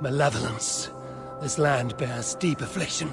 Malevolence. This land bears deep affliction.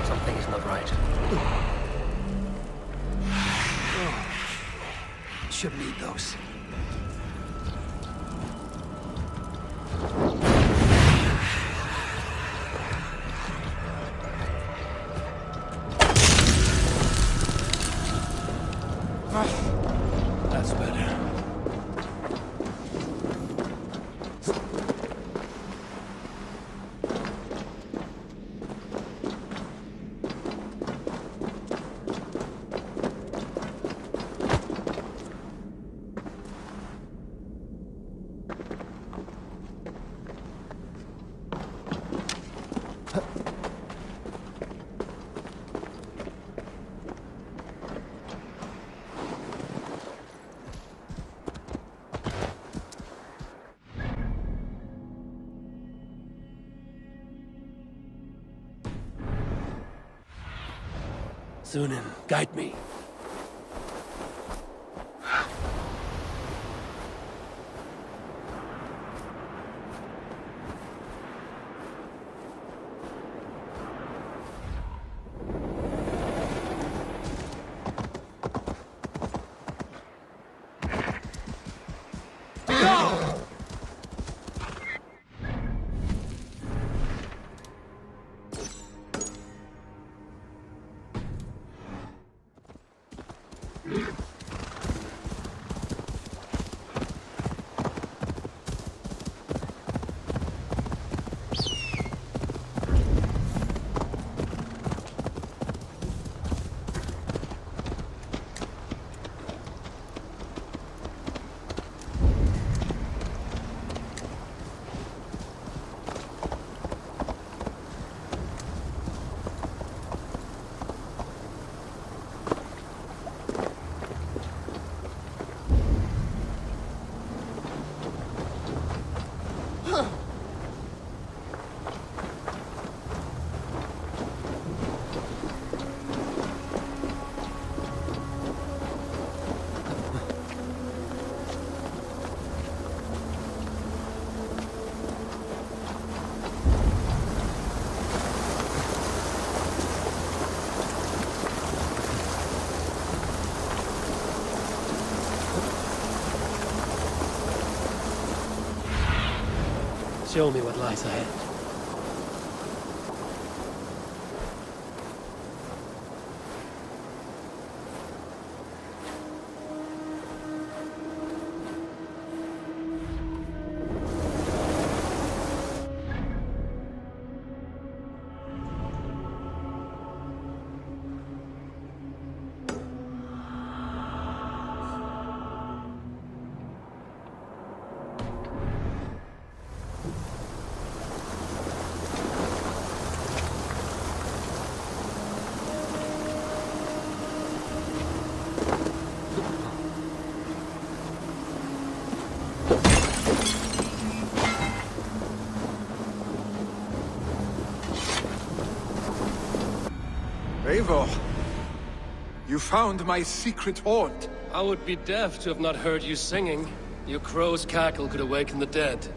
Something is not right. Should need those. That's better. Sunan, guide me. Show me what lies ahead. Eivor! You found my secret haunt. I would be deaf to have not heard you singing. Your crow's cackle could awaken the dead.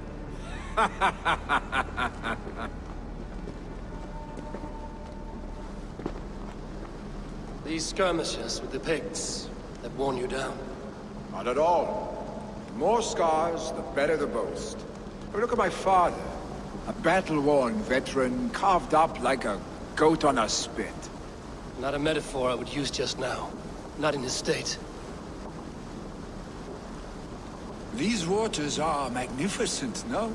These skirmishes with the Picts that worn you down. Not at all. The more scars, the better the boast. But look at my father. A battle-worn veteran, carved up like a goat on a spit. Not a metaphor I would use just now. Not in his state. These waters are magnificent, no?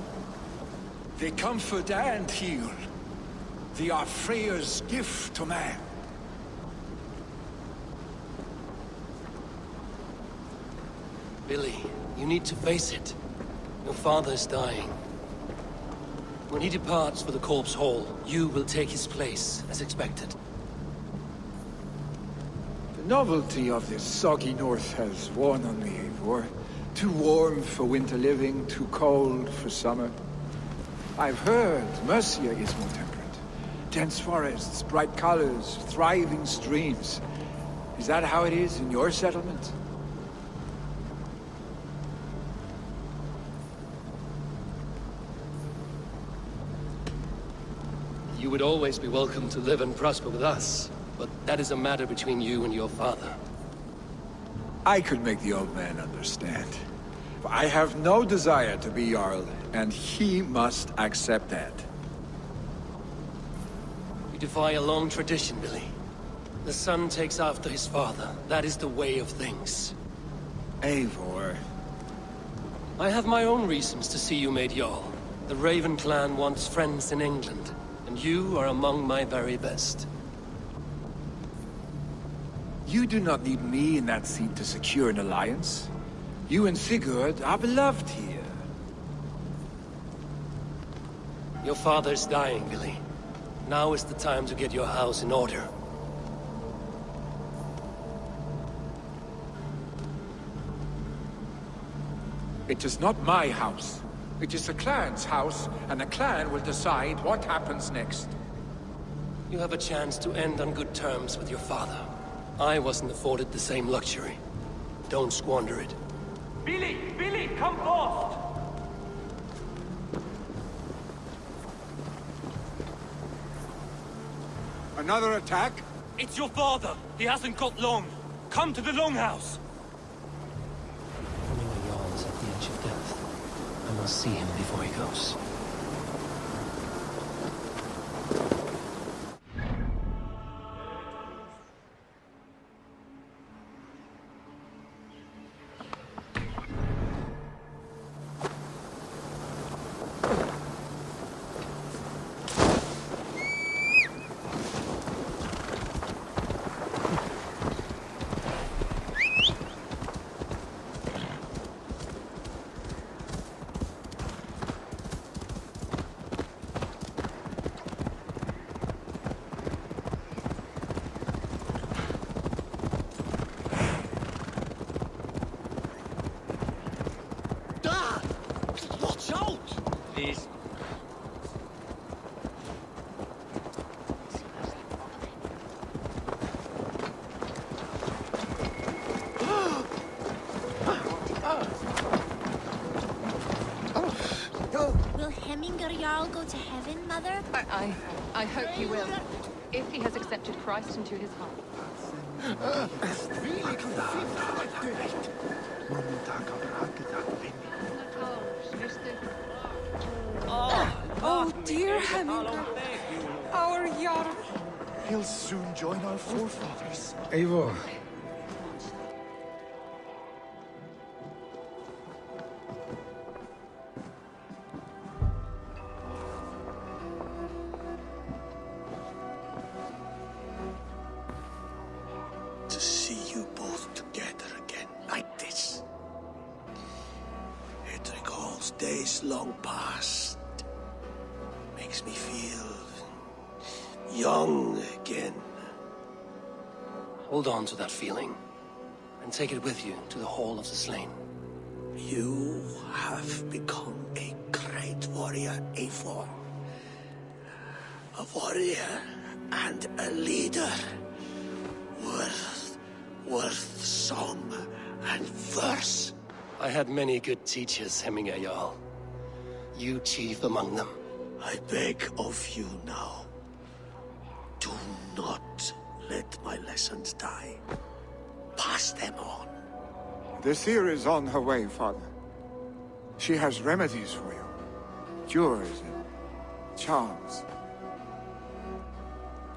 They comfort and heal. They are Freya's gift to man. Billy, you need to face it. Your father is dying. When he departs for the Corpse Hall, you will take his place, as expected. The novelty of this soggy north has worn on me, Eivor. Too warm for winter living, too cold for summer. I've heard Mercia is more temperate. Dense forests, bright colors, thriving streams. Is that how it is in your settlement? You would always be welcome to live and prosper with us, but that is a matter between you and your father. I could make the old man understand. I have no desire to be Jarl, and he must accept that. You defy a long tradition, Billy. The son takes after his father. That is the way of things. Eivor. I have my own reasons to see you made Jarl. The Raven clan wants friends in England, and you are among my very best. You do not need me in that seat to secure an alliance. You and Sigurd are beloved here. Your father's dying, Billy. Now is the time to get your house in order. It is not my house. It is the clan's house, and the clan will decide what happens next. You have a chance to end on good terms with your father. I wasn't afforded the same luxury. Don't squander it. Billy! Billy, come forth! Another attack? It's your father! He hasn't got long! Come to the Longhouse! Knowing a Jarl is at the edge of death, I must see him before he goes. Jarl go to heaven, Mother? I hope he will, if he has accepted Christ into his heart. Oh, dear Hemminger, our Jarl. He'll soon join our forefathers. Eivor. To see you both together again like this. It recalls days long past. Makes me feel young again. Hold on to that feeling, and take it with you to the Hall of the Slain. You have become a great warrior, Eivor. A warrior and a leader. verse. I had many good teachers, Hemminger Jarl. You chief among them. I beg of you now. Do not let my lessons die. Pass them on. The seer is on her way, Father. She has remedies for you. Cures and charms.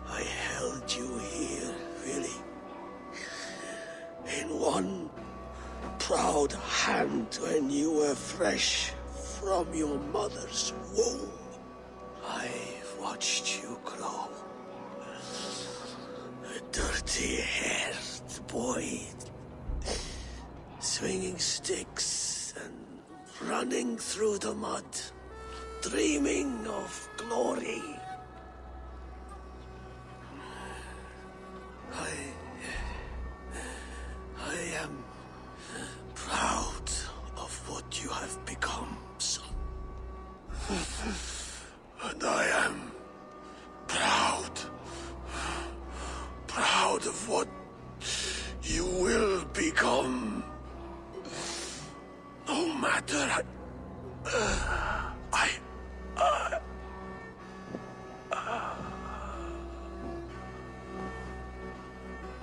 I held you here, really. In one proud hand when you were fresh from your mother's womb. I've watched you grow. A dirty-haired boy, swinging sticks and running through the mud, dreaming of glory. I am proud of what you have become, son. And I am proud of what you will become. No matter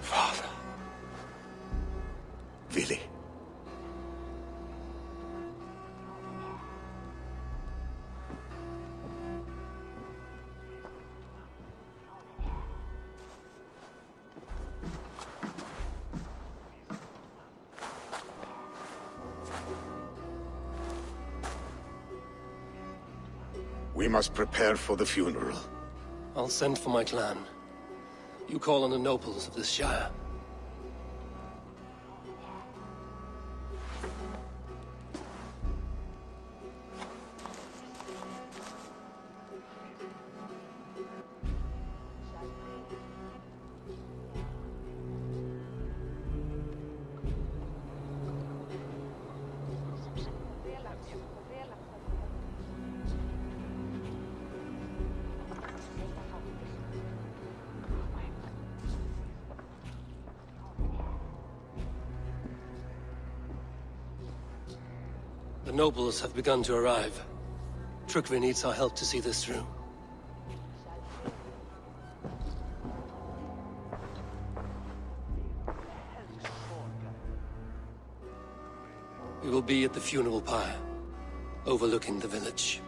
Father. Willi. We must prepare for the funeral. I'll send for my clan. You call on the nobles of this shire. The nobles have begun to arrive. Trukvi needs our help to see this through. We will be at the funeral pyre, overlooking the village.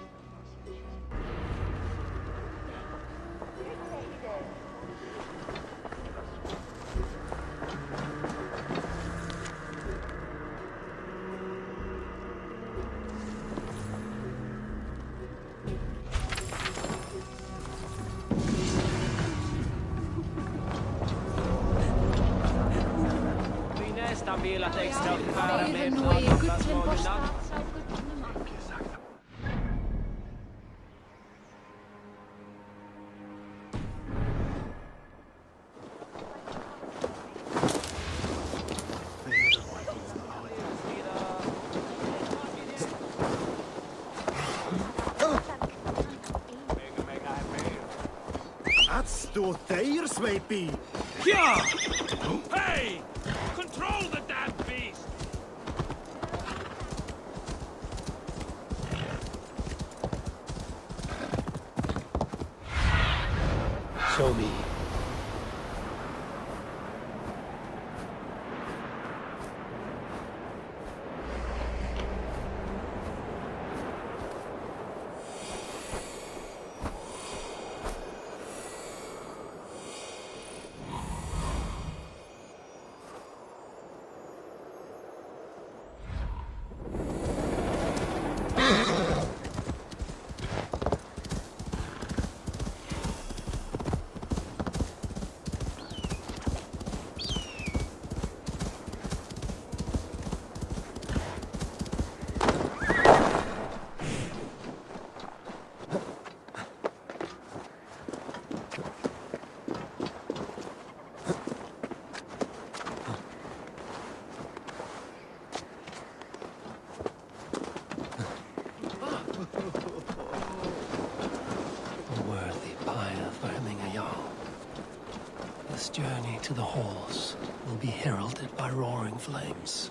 Då där Sveipi! Yeah! Hey! Control the damn beast! Show me. This journey to the halls will be heralded by roaring flames.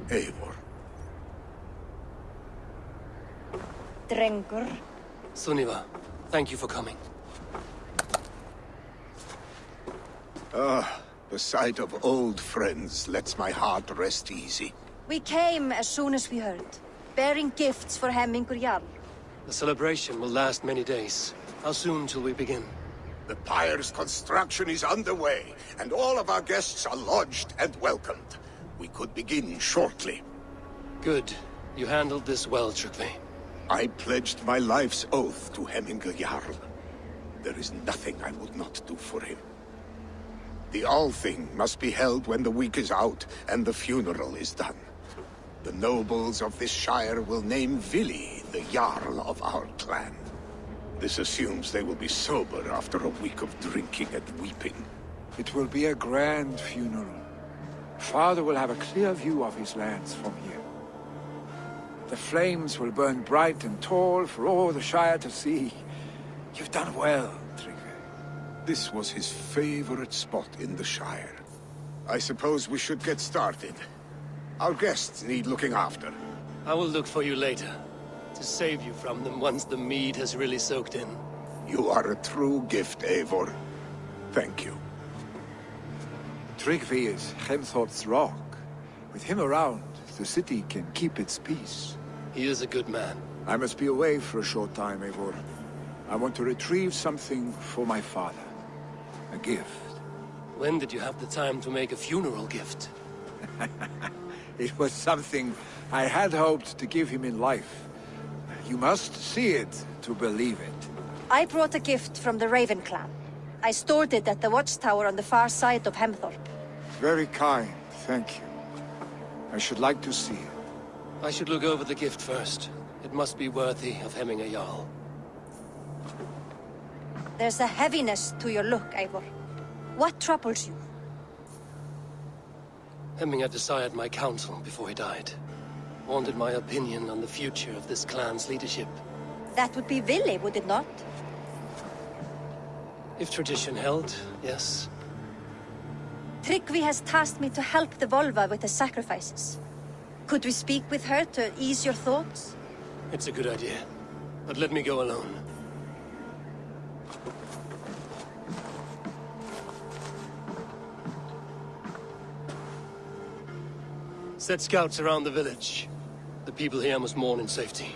Eivor. Drengur. Sunniva, thank you for coming. The sight of old friends lets my heart rest easy. We came as soon as we heard, bearing gifts for Hemmingur Jarl. The celebration will last many days. How soon till we begin? The pyre's construction is underway, and all of our guests are lodged and welcomed. We could begin shortly. Good. You handled this well, Tryggvi. I pledged my life's oath to Hemmingur Jarl. There is nothing I would not do for him. The Althing must be held when the week is out and the funeral is done. The nobles of this shire will name Vili the Jarl of our clan. This assumes they will be sober after a week of drinking and weeping. It will be a grand funeral. Father will have a clear view of his lands from here. The flames will burn bright and tall for all the Shire to see. You've done well, Tryggvi. This was his favorite spot in the Shire. I suppose we should get started. Our guests need looking after. I will look for you later, to save you from them once the mead has really soaked in. You are a true gift, Eivor. Thank you. Tryggvi is Hemthor's rock. With him around, the city can keep its peace. He is a good man. I must be away for a short time, Eivor. I want to retrieve something for my father. A gift. When did you have the time to make a funeral gift? It was something I had hoped to give him in life. You must see it to believe it. I brought a gift from the Raven clan. I stored it at the watchtower on the far side of Hemthorpe. Very kind, thank you. I should like to see it. I should look over the gift first. It must be worthy of Hemmingur Jarl. There's a heaviness to your look, Eivor. What troubles you? Hemmingur desired my counsel before he died. Wanted my opinion on the future of this clan's leadership. That would be Vili, would it not? If tradition held, yes. Tryggvi has tasked me to help the Volva with the sacrifices. Could we speak with her to ease your thoughts? It's a good idea. But let me go alone. Set scouts around the village. The people here must mourn in safety.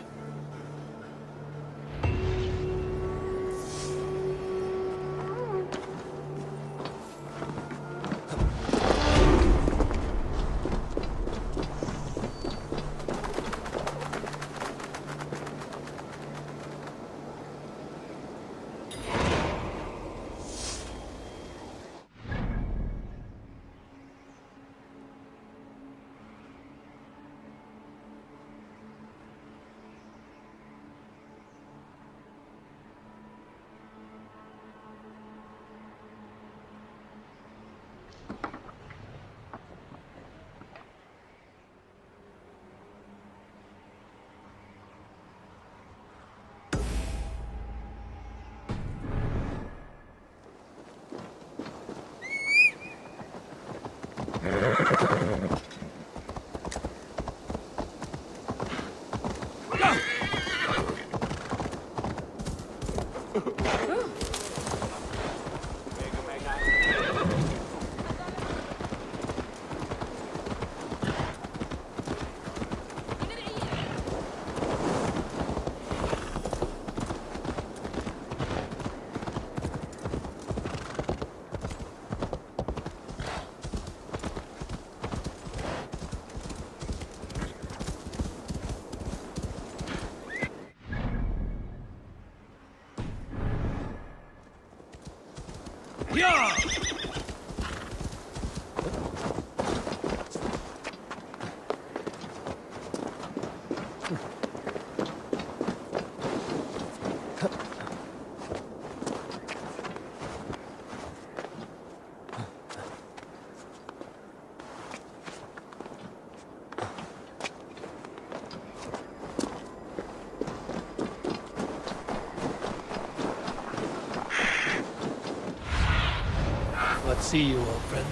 see you, old friend.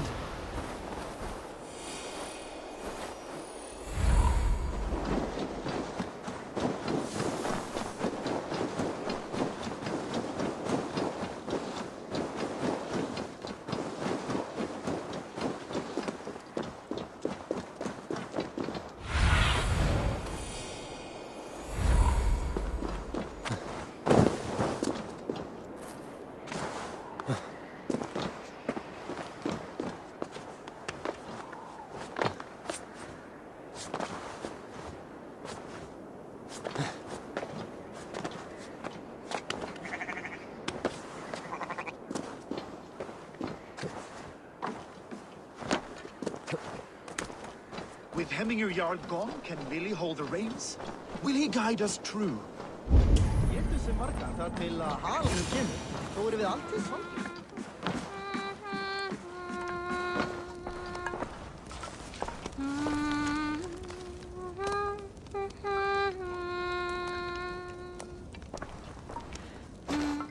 With Hemminger Jarl gone, can Willi hold the reins? Will he guide us true? Getur sem marga þar til að halinu kemur. Þó erum við aldrei svolítið.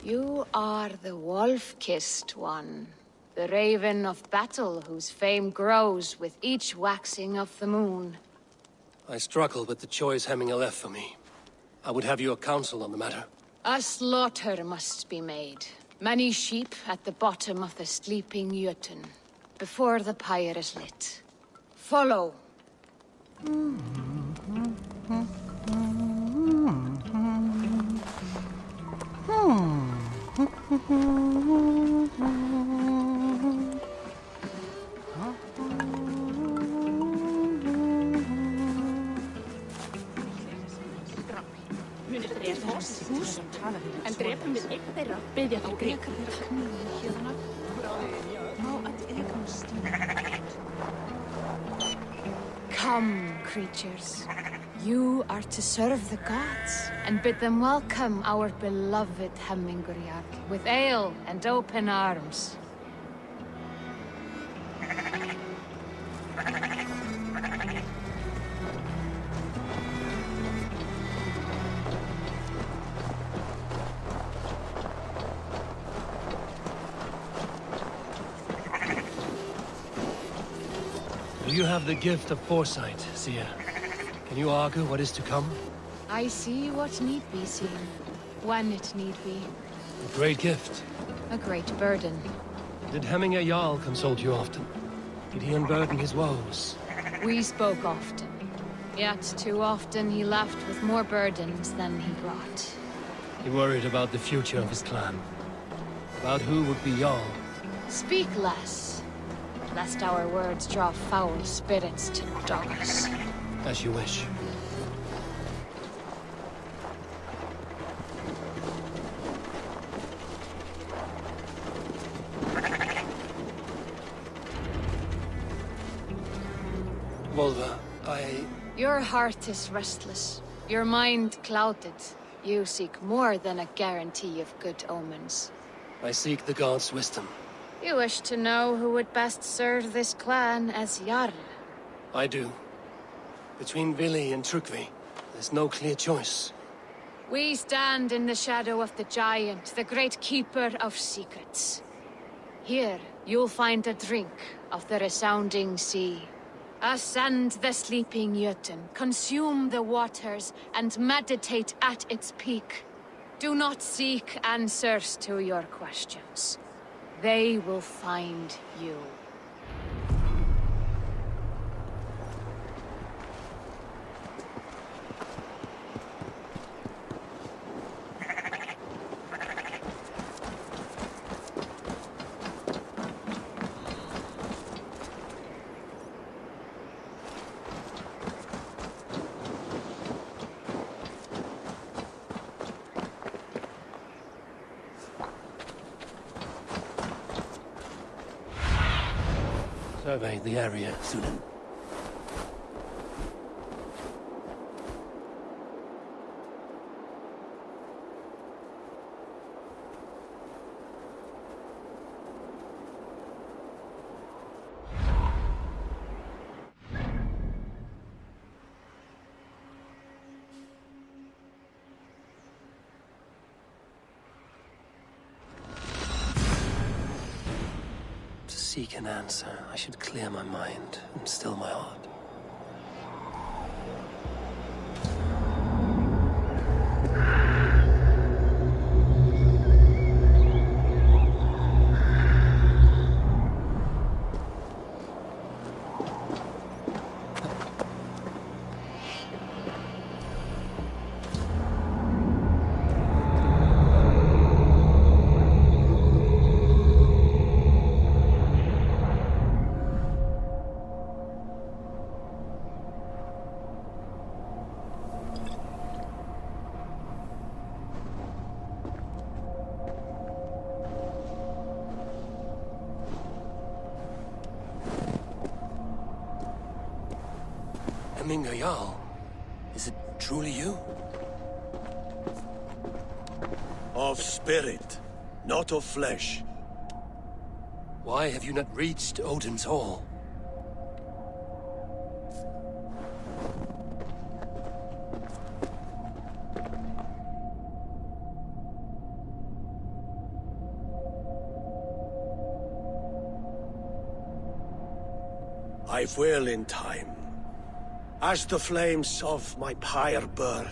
You are the wolf-kissed one. The raven of battle whose fame grows with each waxing of the moon. I struggle with the choice Hemminger left for me. I would have your counsel on the matter. A slaughter must be made. Many sheep at the bottom of the sleeping Jötun, before the pyre is lit. Follow. En drepum við einn þeirra, biðja þá grík. Come, creatures. You are to serve the gods, and bid them welcome our beloved Hemminger Jarl with ale and open arms. You have the gift of foresight, Seer. Can you argue what is to come? I see what need be seen, when it need be. A great gift. A great burden. Did Hemminger Jarl consult you often? Did he unburden his woes? We spoke often. Yet too often he left with more burdens than he brought. He worried about the future of his clan. About who would be Jarl. Speak less, lest our words draw foul spirits to dog us. As you wish. Volva, Your heart is restless. Your mind clouded. You seek more than a guarantee of good omens. I seek the gods' wisdom. You wish to know who would best serve this clan as Jarl. I do. Between Vili and Trukvi, there's no clear choice. We stand in the shadow of the giant, the great keeper of secrets. Here, you'll find a drink of the resounding sea. Ascend the sleeping Jötun, consume the waters, and meditate at its peak. Do not seek answers to your questions. They will find you. Survey the area, Sunan. seek an answer, I should clear my mind and still my heart. Jarl, is it truly you? Of spirit, not of flesh. Why have you not reached Odin's Hall? I will in time. As the flames of my pyre burn,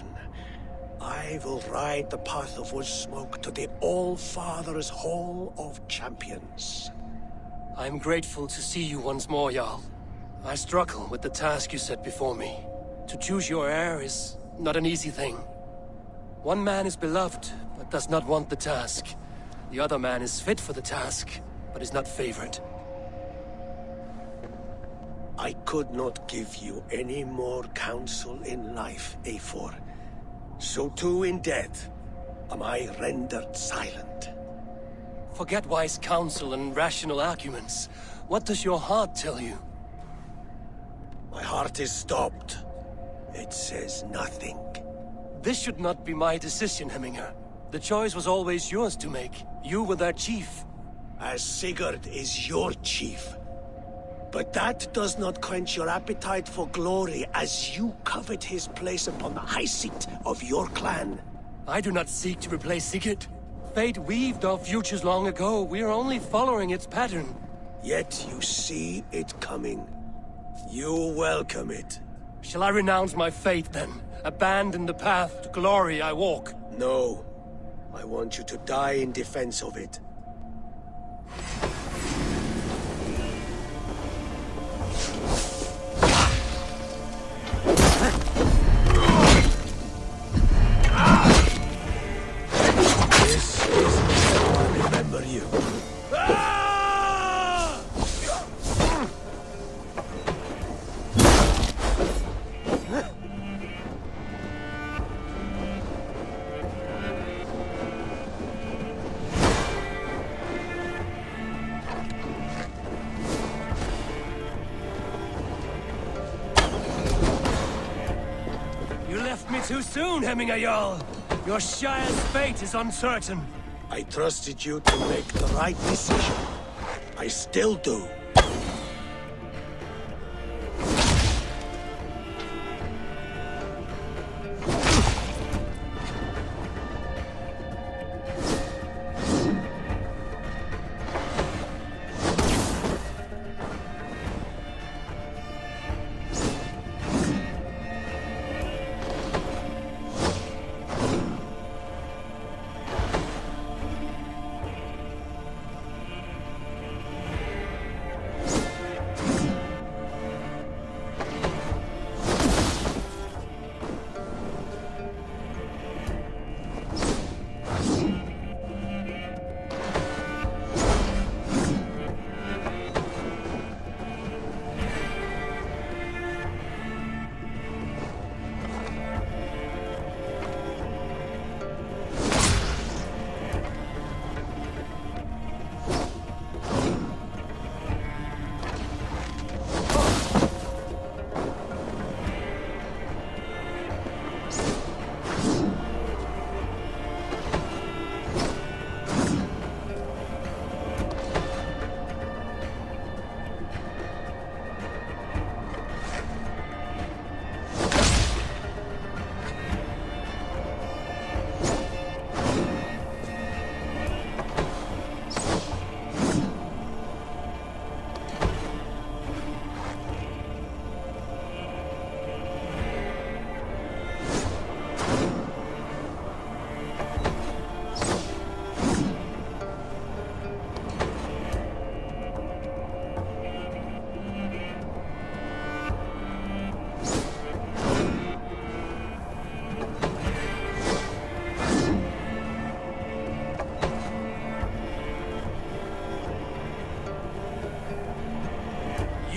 I will ride the path of wood smoke to the All-Father's Hall of Champions. I am grateful to see you once more, Jarl. I struggle with the task you set before me. To choose your heir is not an easy thing. One man is beloved, but does not want the task. The other man is fit for the task, but is not favored. I could not give you any more counsel in life, Eivor. So too in death am I rendered silent. Forget wise counsel and rational arguments. What does your heart tell you? My heart is stopped. It says nothing. This should not be my decision, Hemminger. The choice was always yours to make. You were their chief. As Sigurd is your chief. But that does not quench your appetite for glory as you covet his place upon the high seat of your clan. I do not seek to replace Sigurd. Fate weaved our futures long ago. We are only following its pattern. Yet you see it coming. You welcome it. Shall I renounce my faith then? Abandon the path to glory I walk? No. I want you to die in defense of it. Too soon, Hemminger Jarl. Your Shire's fate is uncertain. I trusted you to make the right decision. I still do.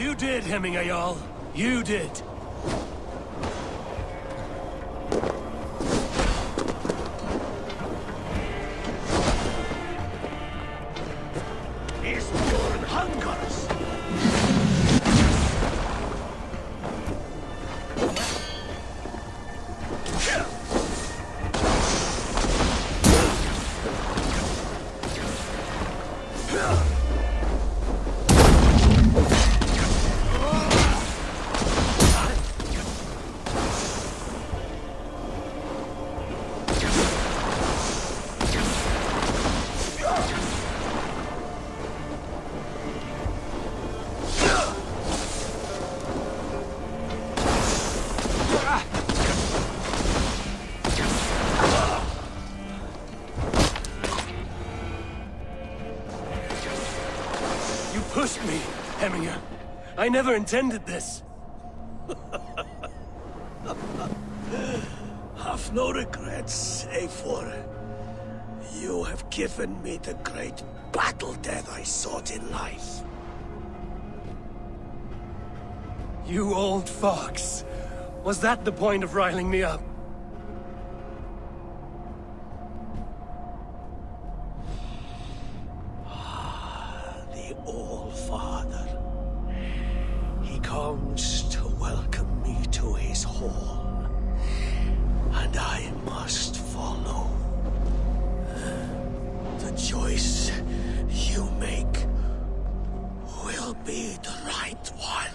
You did, Hemminger Jarl. You did. Eastbourne hungers. Pushed me, Hemminger. I never intended this. Have no regrets, Eivor. You have given me the great battle death I sought in life. You old fox. Was that the point of riling me up? All-Father. He comes to welcome me to his hall, and I must follow. The choice you make will be the right one.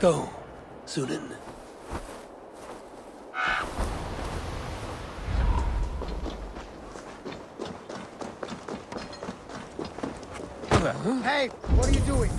Go, Sunan. Hey, what are you doing?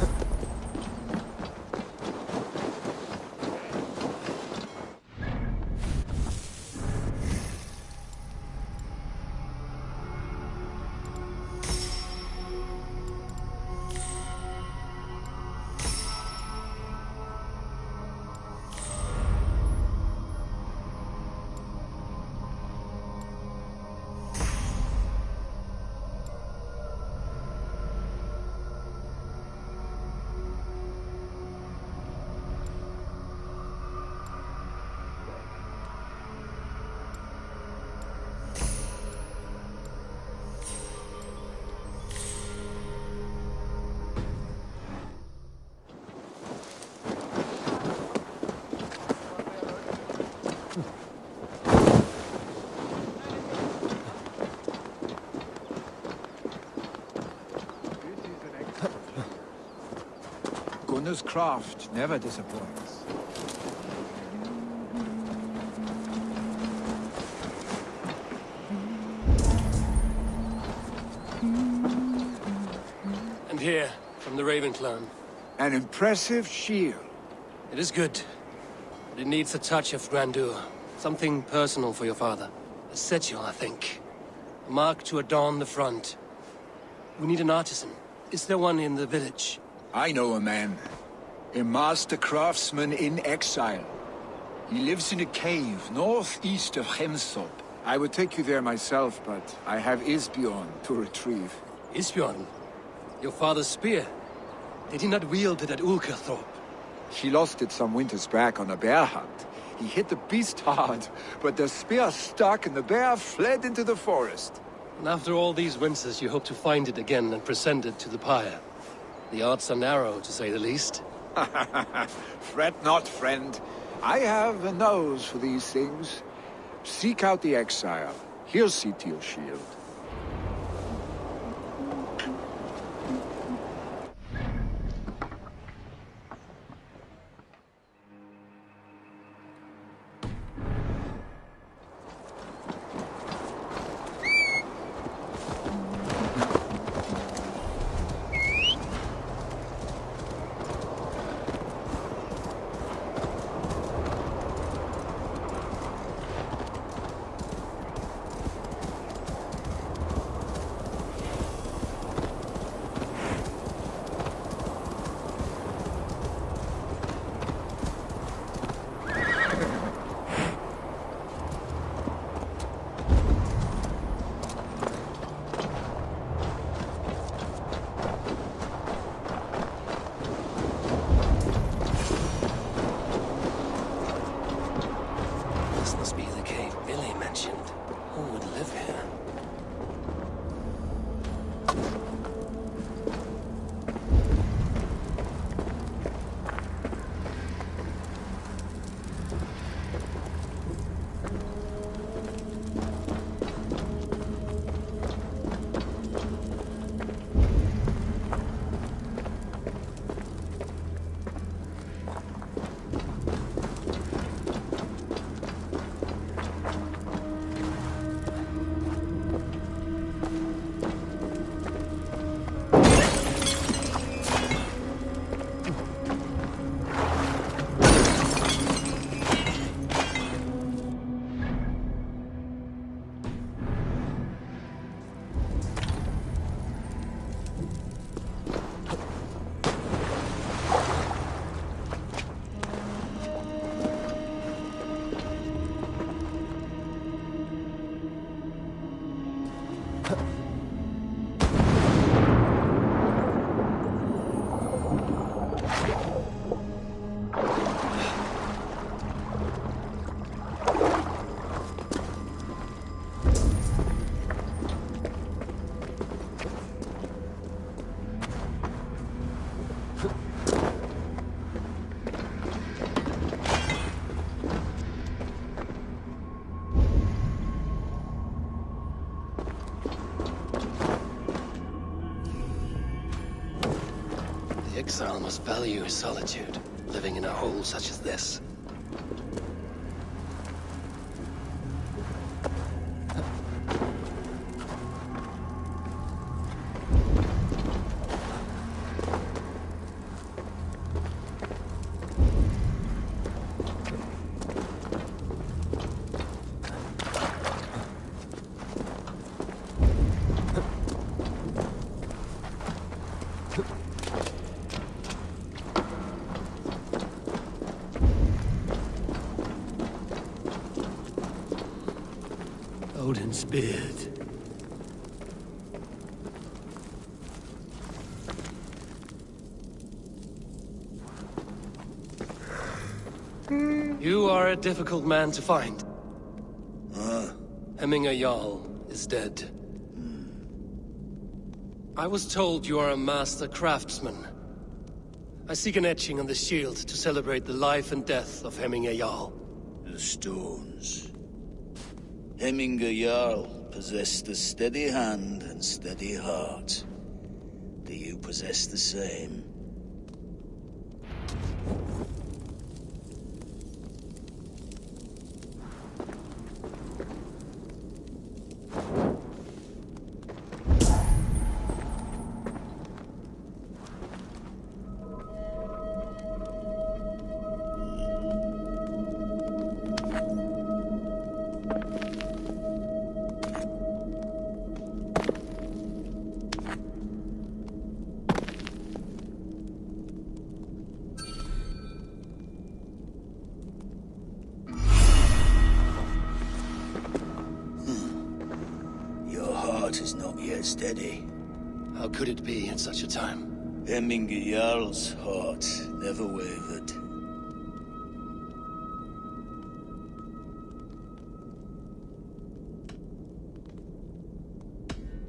Gunna's craft never disappoints. And here, from the Raven clan. An impressive shield. It is good, but it needs a touch of grandeur. Something personal for your father. A sigil, I think. A mark to adorn the front. We need an artisan. Is there one in the village? I know a man. A master craftsman in exile. He lives in a cave northeast of Hemsop. I would take you there myself, but I have Isbjorn to retrieve. Isbjorn? Your father's spear? Did he not wield it at Ulkerthorpe? He lost it some winters back on a bear hunt. He hit the beast hard, but the spear stuck and the bear fled into the forest. And after all these winters, you hope to find it again and present it to the pyre. The odds are narrow, to say the least. Fret not, friend. I have a nose for these things. Seek out the exile. He'll see to your shield. Exile must value his solitude, living in a hole such as this. Odin's beard. You are a difficult man to find. Hemminger Jarl is dead. I was told you are a master craftsman. I seek an etching on the shield to celebrate the life and death of Hemminger Jarl. The stones. Hemminger Jarl possessed a steady hand and steady heart. Do you possess the same? heart is not yet steady. How could it be at such a time? Hemminger Jarl's heart never wavered.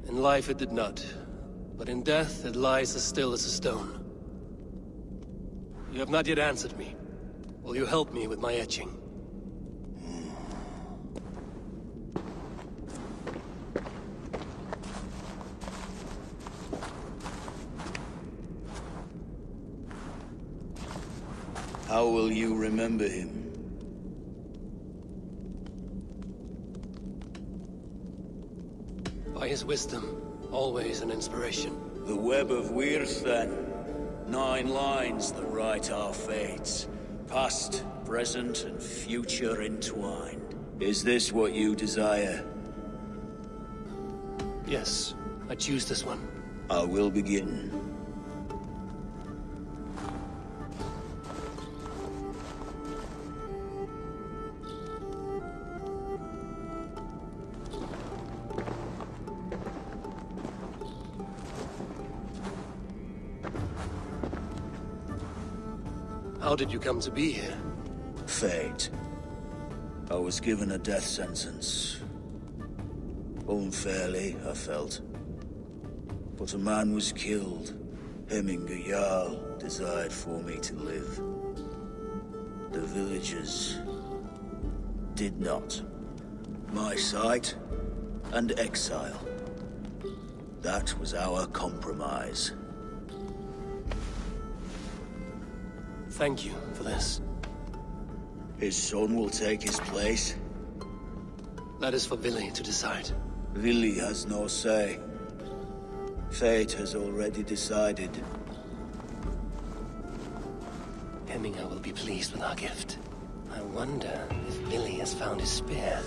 In life it did not, but in death it lies as still as a stone. You have not yet answered me. Will you help me with my etching? How will you remember him? By his wisdom, always an inspiration. The web of Wincestre. 9 lines that write our fates. Past, present, and future entwined. Is this what you desire? Yes, I choose this one. I will begin. How did you come to be here? Fate. I was given a death sentence. Unfairly, I felt. But a man was killed. Hemminger Jarl desired for me to live. The villagers did not. My sight and exile. That was our compromise. Thank you for this. His son will take his place. That is for Billy to decide. Billy has no say. Fate has already decided. Hemminger will be pleased with our gift. I wonder if Billy has found his spear.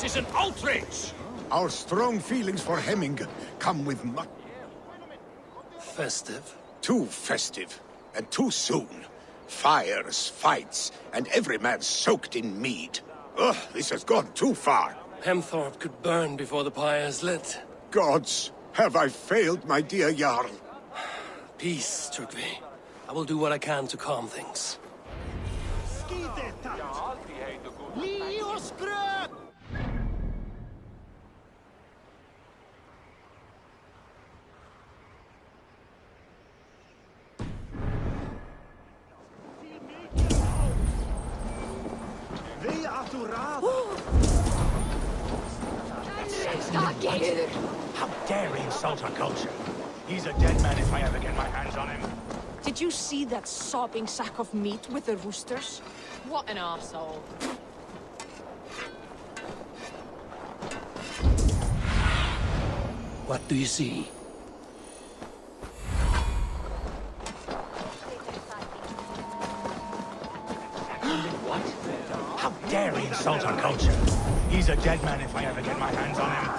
This is an outrage! Our strong feelings for Hemminger come with festive? Too festive, and too soon. Fires, fights, and every man soaked in mead. Ugh, this has gone too far. Hemthorpe could burn before the pyre is lit. Gods, have I failed my dear Jarl? Peace, Tryggvi. I will do what I can to calm things. How dare he insult our culture? He's a dead man if I ever get my hands on him. Did you see that sopping sack of meat with the roosters? What an arsehole. What do you see? What? How dare he insult our culture? He's a dead man if I ever get my hands on him.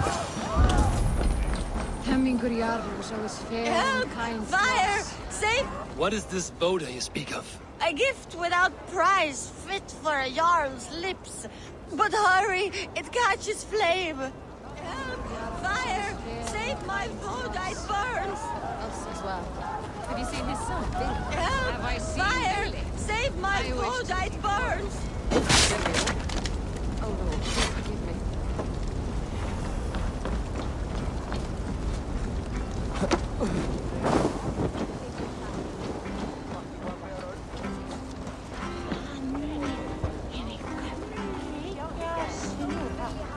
Hemmingur Jarl was always fair and kind. Fire! Save! What is this Boda you speak of? A gift without price, fit for a Jarl's lips. But hurry, it catches flame. Help! Fire! Save my food, I burns! Us as well. Have you seen his son, Billy? Help! Have I seen Fire! Billy? Save my food, I burns! Oh Lord, please forgive me.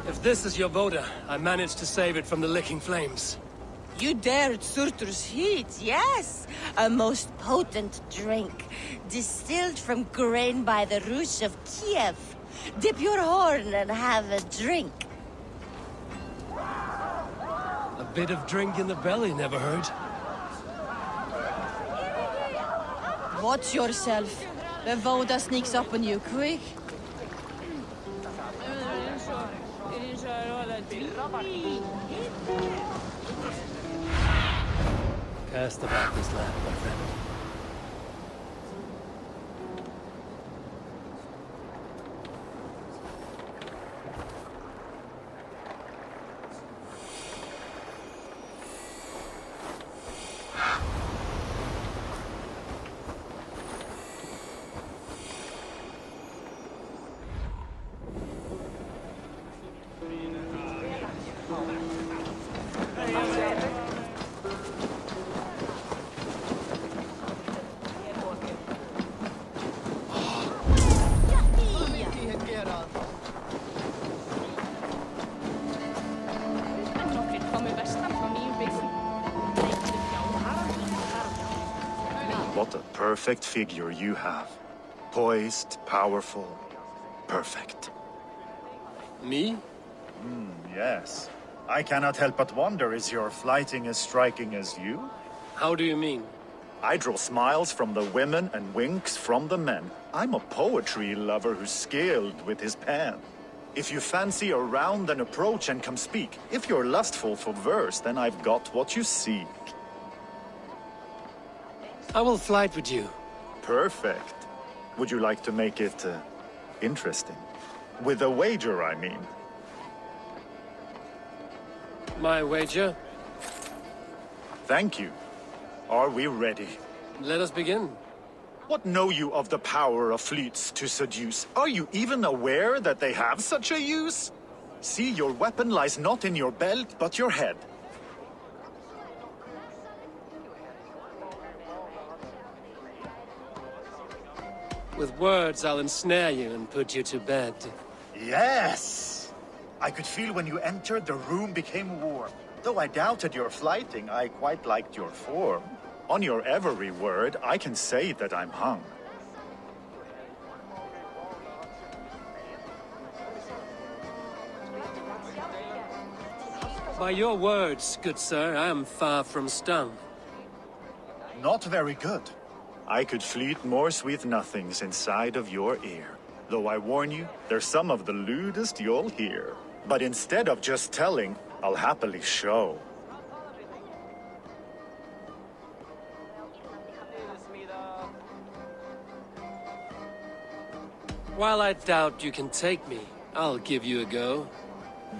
If this is your Boda, I managed to save it from the licking flames. You dared Surtur's heat, yes! A most potent drink, distilled from grain by the Rus of Kiev. Dip your horn and have a drink. A bit of drink in the belly never hurt. Watch yourself. The Voda sneaks up on you quick. Cast about this land, my friend. What a perfect figure you have. Poised, powerful, perfect. Me? Yes. I cannot help but wonder, is your flighting as striking as you? How do you mean? I draw smiles from the women and winks from the men. I'm a poetry lover who's skilled with his pen. If you fancy a round, then approach and come speak. If you're lustful for verse, then I've got what you seek. I will flight with you. Perfect. Would you like to make it interesting? With a wager, I mean. My wager? Thank you. Are we ready? Let us begin. What know you of the power of fleets to seduce? Are you even aware that they have such a use? See, your weapon lies not in your belt, but your head. With words, I'll ensnare you and put you to bed. Yes! I could feel when you entered, the room became warm. Though I doubted your flighting, I quite liked your form. On your every word, I can say that I'm hung. By your words, good sir, I am far from stung. Not very good. I could fleet more sweet nothings inside of your ear. Though I warn you, they're some of the lewdest you'll hear. But instead of just telling, I'll happily show. While I doubt you can take me, I'll give you a go.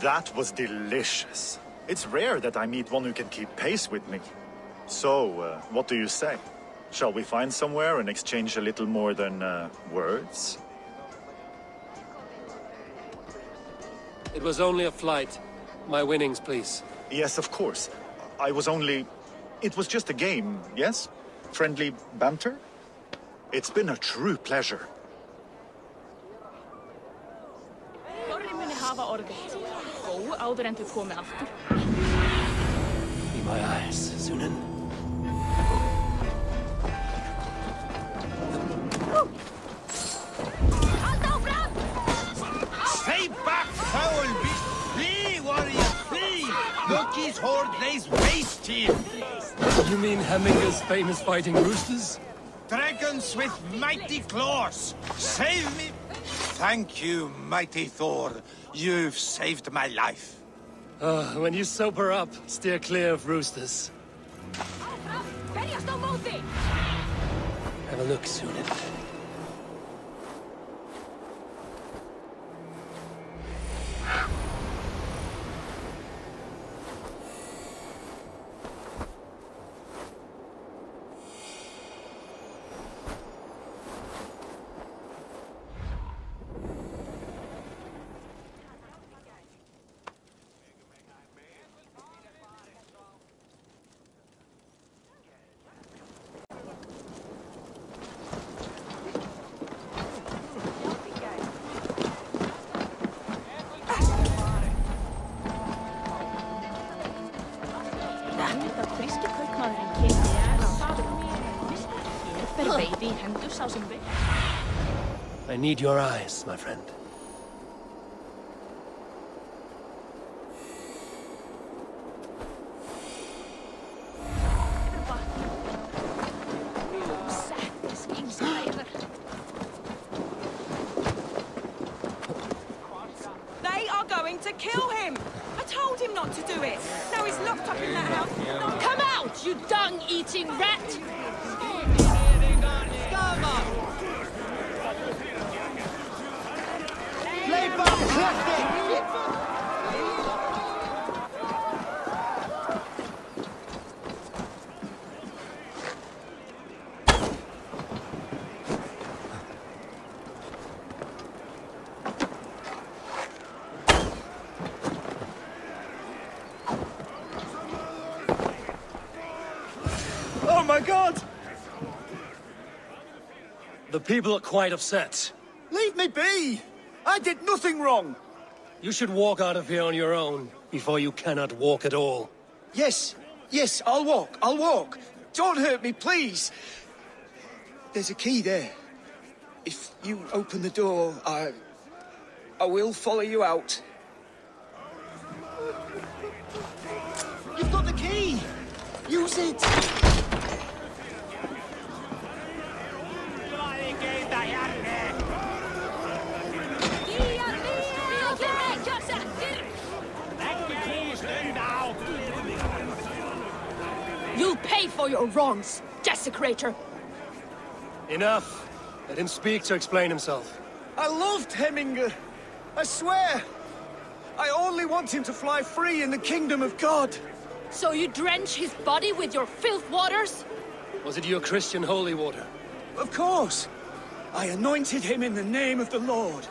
That was delicious. It's rare that I meet one who can keep pace with me. So, what do you say? Shall we find somewhere and exchange a little more than, words? It was only a flight. My winnings, please. Yes, of course. It was just a game, yes? Friendly banter? It's been a true pleasure. Be my eyes, Sunan. Stay back, foul beast! Flee, warrior, flee! Loki's horde lays waste here! You mean Hemminger's famous fighting roosters? Dragons with mighty claws! Save me! Thank you, mighty Thor. You've saved my life. When you sober up, steer clear of roosters. Have a look, Sunan. I need your eyes, my friend. They are going to kill him! I told him not to do it! Now he's locked up in that house! Come out, you dung-eating rat! Oh my God! The people are quite upset. Leave me be! I did nothing wrong! You should walk out of here on your own, before you cannot walk at all. Yes, I'll walk. Don't hurt me, please. There's a key there. If you open the door, I will follow you out. You've got the key! Use it! You'll pay for your wrongs, desecrator! Enough! Let him speak to explain himself. I loved Hemminger. I swear. I only want him to fly free in the kingdom of God. So you drench his body with your filth waters? Was it your Christian holy water? Of course. I anointed him in the name of the Lord.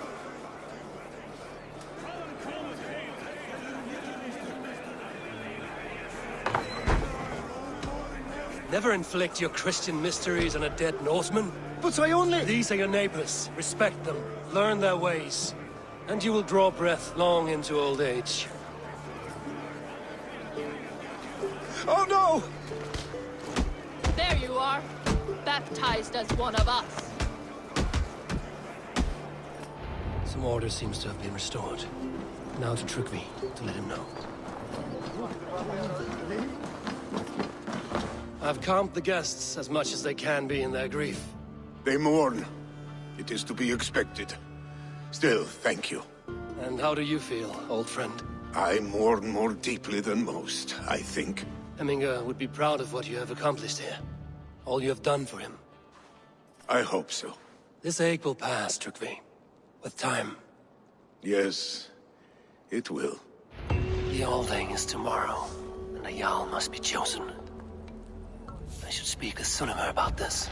Never inflict your Christian mysteries on a dead Norseman. But I only... These are your neighbors. Respect them. Learn their ways. And you will draw breath long into old age. Oh no! There you are. Baptized as one of us. Some order seems to have been restored. Now to Trygve, to let him know. I've calmed the guests as much as they can be in their grief. They mourn. It is to be expected. Still, thank you. And how do you feel, old friend? I mourn more deeply than most, I think. Hemminger would be proud of what you have accomplished here. All you have done for him. I hope so. This ache will pass, Trygve. with time. Yes, it will. The Althing is tomorrow, and a Jarl must be chosen. I should speak with Sunnema about this.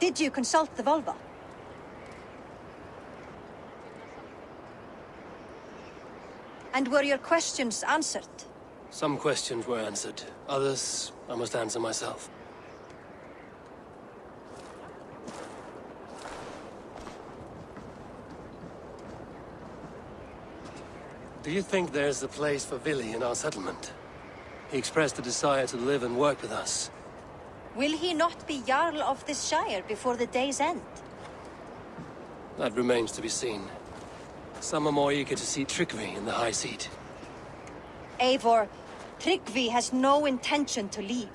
Did you consult the Volva? And were your questions answered? Some questions were answered. Others, I must answer myself. Do you think there's a place for Vili in our settlement? He expressed a desire to live and work with us. Will he not be Jarl of this Shire before the day's end? That remains to be seen. Some are more eager to see Tryggvi in the high seat. Eivor, Tryggvi has no intention to lead.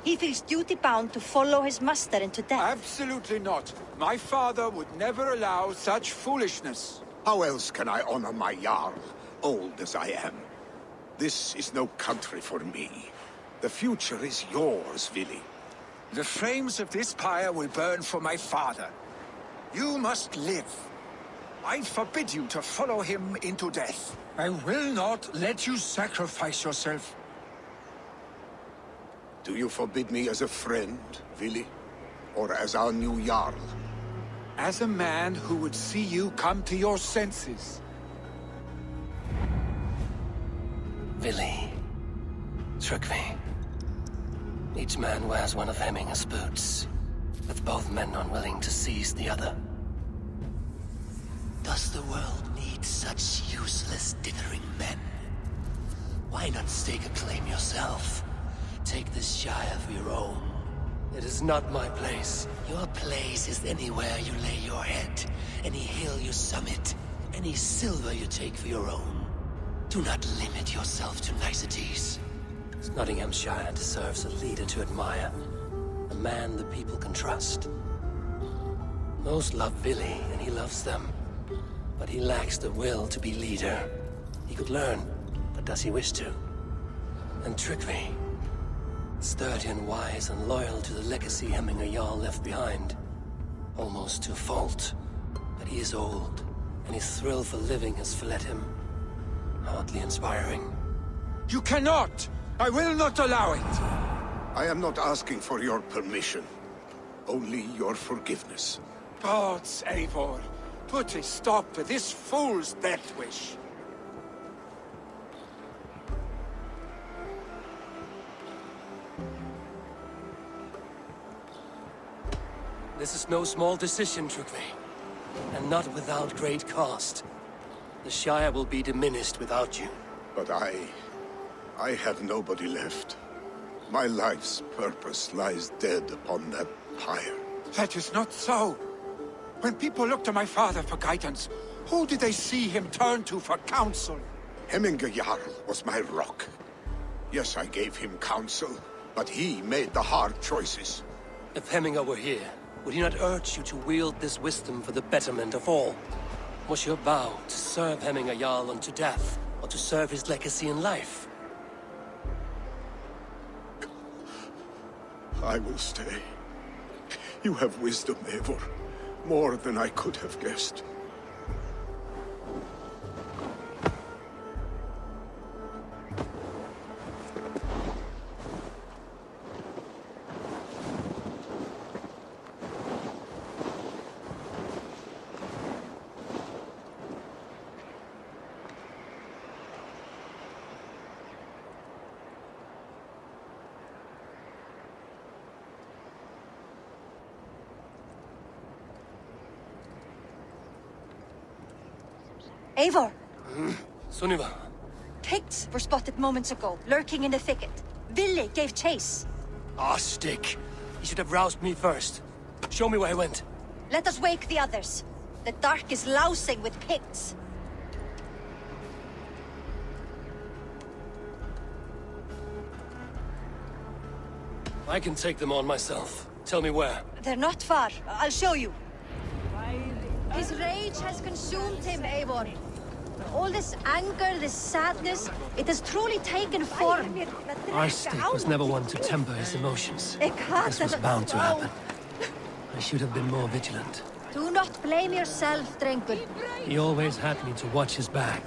He feels duty-bound to follow his master into death. Absolutely not. My father would never allow such foolishness. How else can I honor my Jarl, old as I am? This is no country for me. The future is yours, Vili. The flames of this pyre will burn for my father. You must live. I forbid you to follow him into death. I will not let you sacrifice yourself. Do you forbid me as a friend, Vili? Or as our new Jarl? As a man who would see you come to your senses. Vili. Tryggvi. Each man wears one of Hemminger's boots, with both men unwilling to seize the other. Does the world need such useless, dithering men? Why not stake a claim yourself? Take this Shire for your own. It is not my place. Your place is anywhere you lay your head, any hill you summit, any silver you take for your own. Do not limit yourself to niceties. Nottinghamshire deserves a leader to admire. A man the people can trust. Most love Vili, and he loves them. But he lacks the will to be leader. He could learn, but does he wish to? And Tryggvi, sturdy and wise and loyal to the legacy Hemminger Jarl left behind. Almost to a fault. But he is old, and his thrill for living has fled him. Hardly inspiring. You cannot! I will not allow it! I am not asking for your permission. Only your forgiveness. Gods, Eivor, put a stop to this fool's death wish. This is no small decision, Tryggvi. And not without great cost. The Shire will be diminished without you. But I have nobody left. My life's purpose lies dead upon that pyre. That is not so. When people look to my father for guidance, Who did they see him turn to for counsel? Hemminger Jarl was my rock. Yes, I gave him counsel, but he made the hard choices. If Hemminger were here, would he not urge you to wield this wisdom for the betterment of all? Was your vow to serve Hemminger Jarl unto death, or to serve his legacy in life? I will stay. You have wisdom, Eivor. More than I could have guessed. Eivor! Sunniva. Picts were spotted moments ago, lurking in the thicket. Vili gave chase. Ah, stick. You should have roused me first. Show me where he went. Let us wake the others. The dark is lousing with Picts. I can take them on myself. Tell me where. They're not far. I'll show you. His rage has consumed him, Eivor. All this anger, this sadness, it has truly taken form. Our stick was never one to temper his emotions. This was bound to happen. I should have been more vigilant. Do not blame yourself, Drengur. He always had me to watch his back.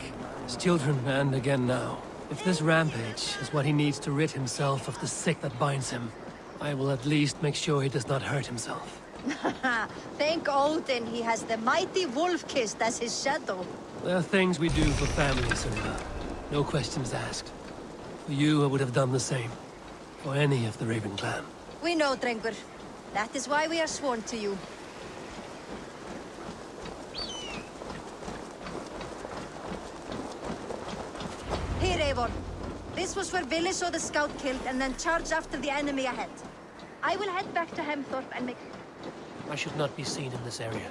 His children, and again now. If this rampage is what he needs to rid himself of the sick that binds him, I will at least make sure he does not hurt himself. Thank Odin he has the mighty Wolf-Kissed as his shadow. There are things we do for family, Sunniva. No questions asked. For you, I would have done the same. For any of the Raven clan. We know, Drengur. That is why we are sworn to you. Here, Eivor. This was where Vili saw the scout killed and then charged after the enemy ahead. I will head back to Hemthorpe and make... I should not be seen in this area.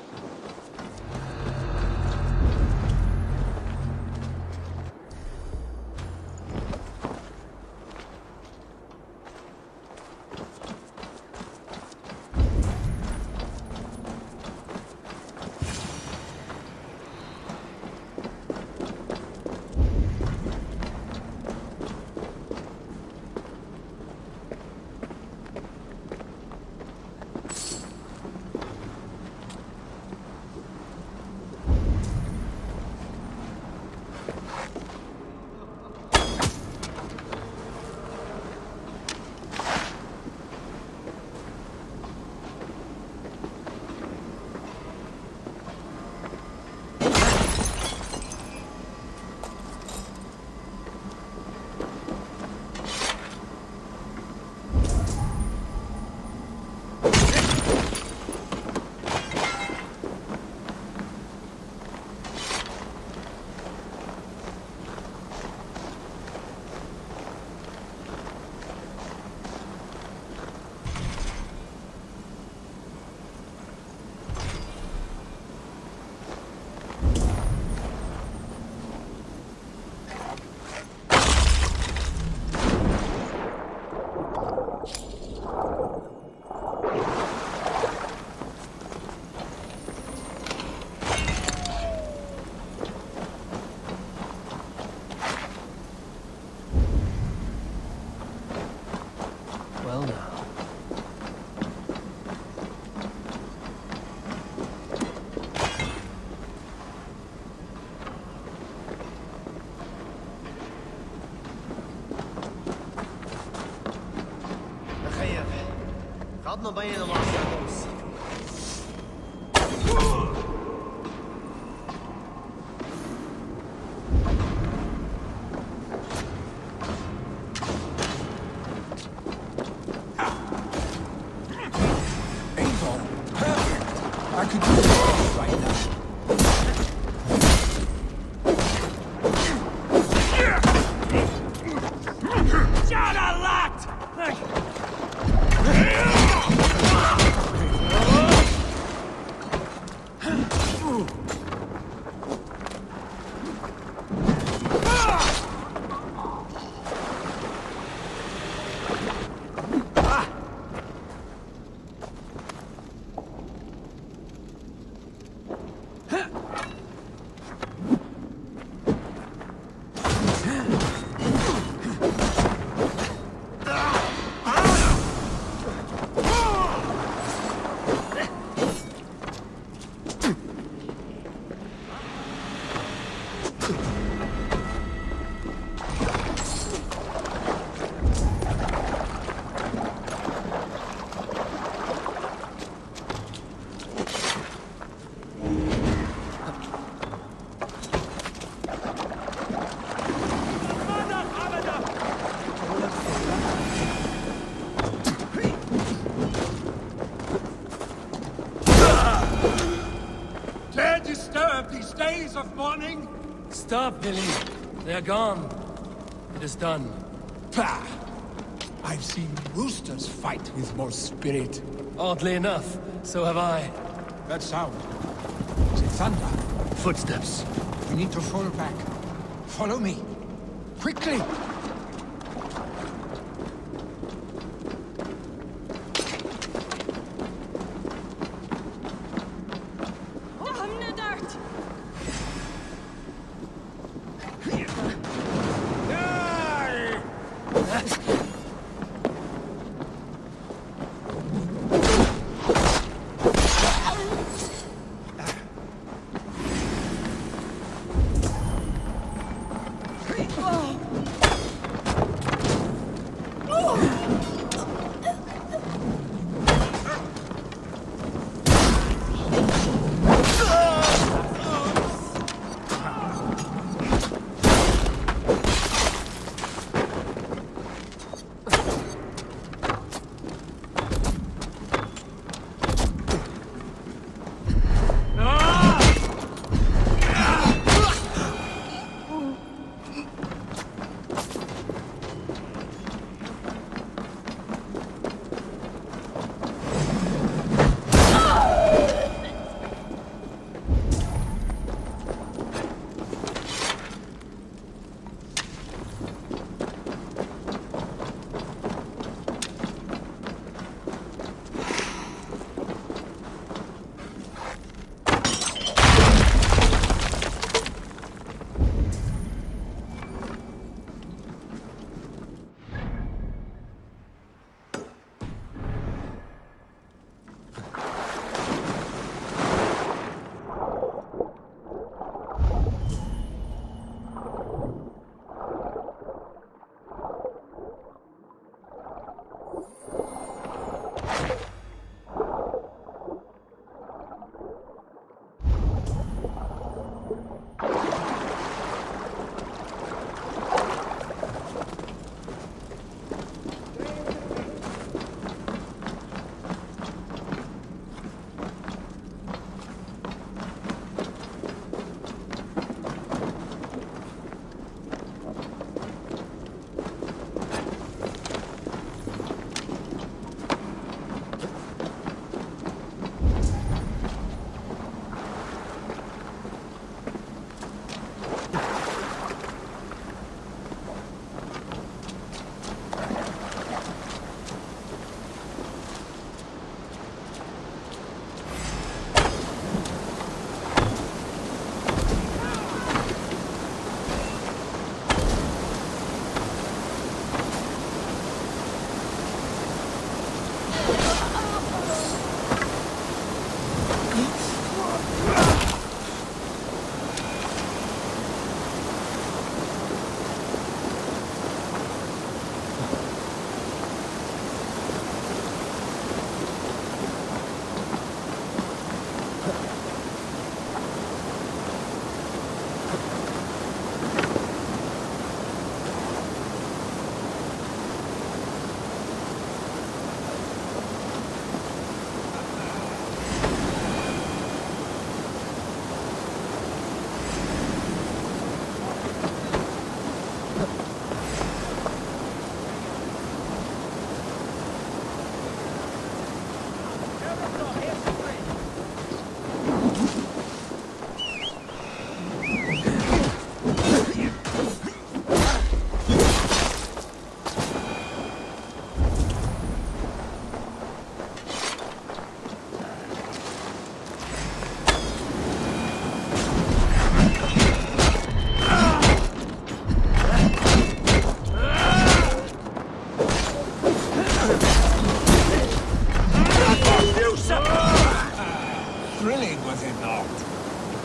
عضنا بيننا مع الشموس. Eivor, perfect! I could use it right now. Of mourning? Stop, Billy. They're gone. It is done. Pah! I've seen roosters fight with more spirit. Oddly enough, so have I. That sound. Is it thunder? Footsteps. We need to fall back. Follow me. Quickly!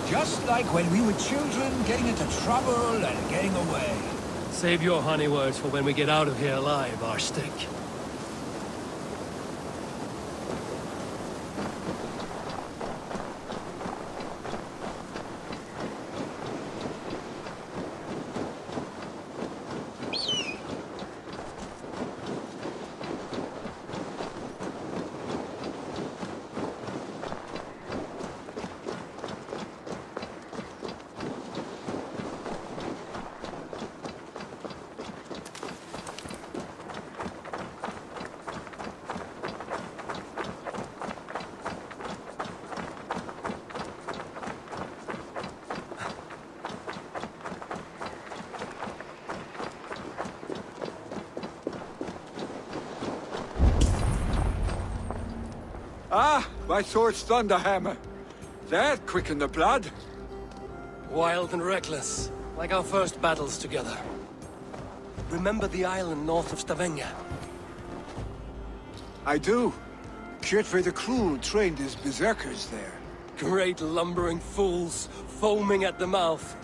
Just like when we were children, getting into trouble and getting away. Save your honey words for when we get out of here alive, Arstick. Ah, my sword's thunderhammer. That quickened the blood. Wild and reckless, like our first battles together. Remember the island north of Stavanger? I do. Kjotve the Cruel trained his berserkers there. Great lumbering fools, foaming at the mouth.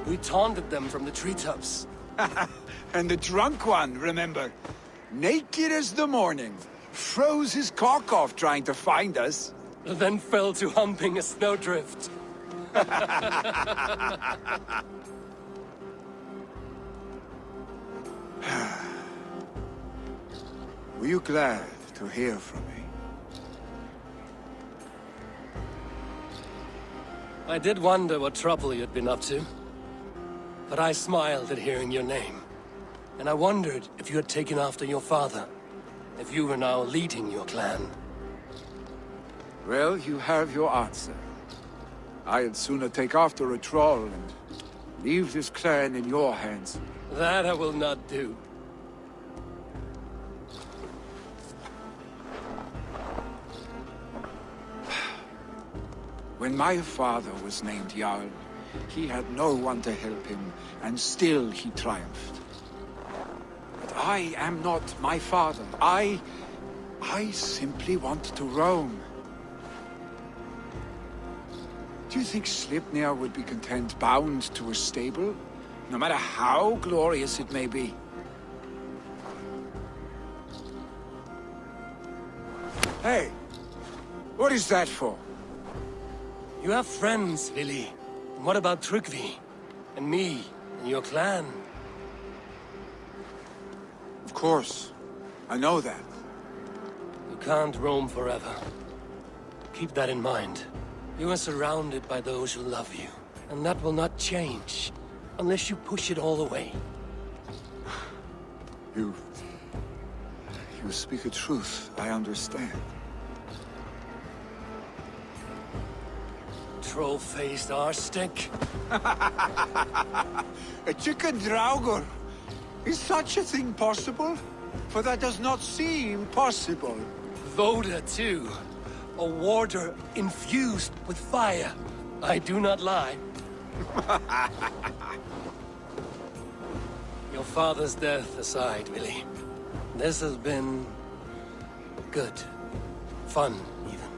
We taunted them from the treetops. And the drunk one, remember? Naked as the morning. Froze his cock off trying to find us. Then fell to humping a snowdrift. Were you glad to hear from me? I did wonder what trouble you'd been up to. But I smiled at hearing your name. And I wondered if you had taken after your father. If you were now leading your clan. Well, you have your answer. I'd sooner take after a troll and leave this clan in your hands. That I will not do. When my father was named Jarl, he had no one to help him, and still he triumphed. But I am not my father. I simply want to roam. Do you think Sleipnir would be content bound to a stable? No matter how glorious it may be? Hey! What is that for? You have friends, Vili. And what about Tryggvi? And me? And your clan? Of course. I know that. You can't roam forever. Keep that in mind. You are surrounded by those who love you. And that will not change. Unless you push it all away. You speak a truth. I understand. Troll-faced arstick. A chicken draugr. Is such a thing possible? For that does not seem possible. Voda, too. A warder infused with fire. I do not lie. Your father's death aside, Vili. This has been... good. Fun, even.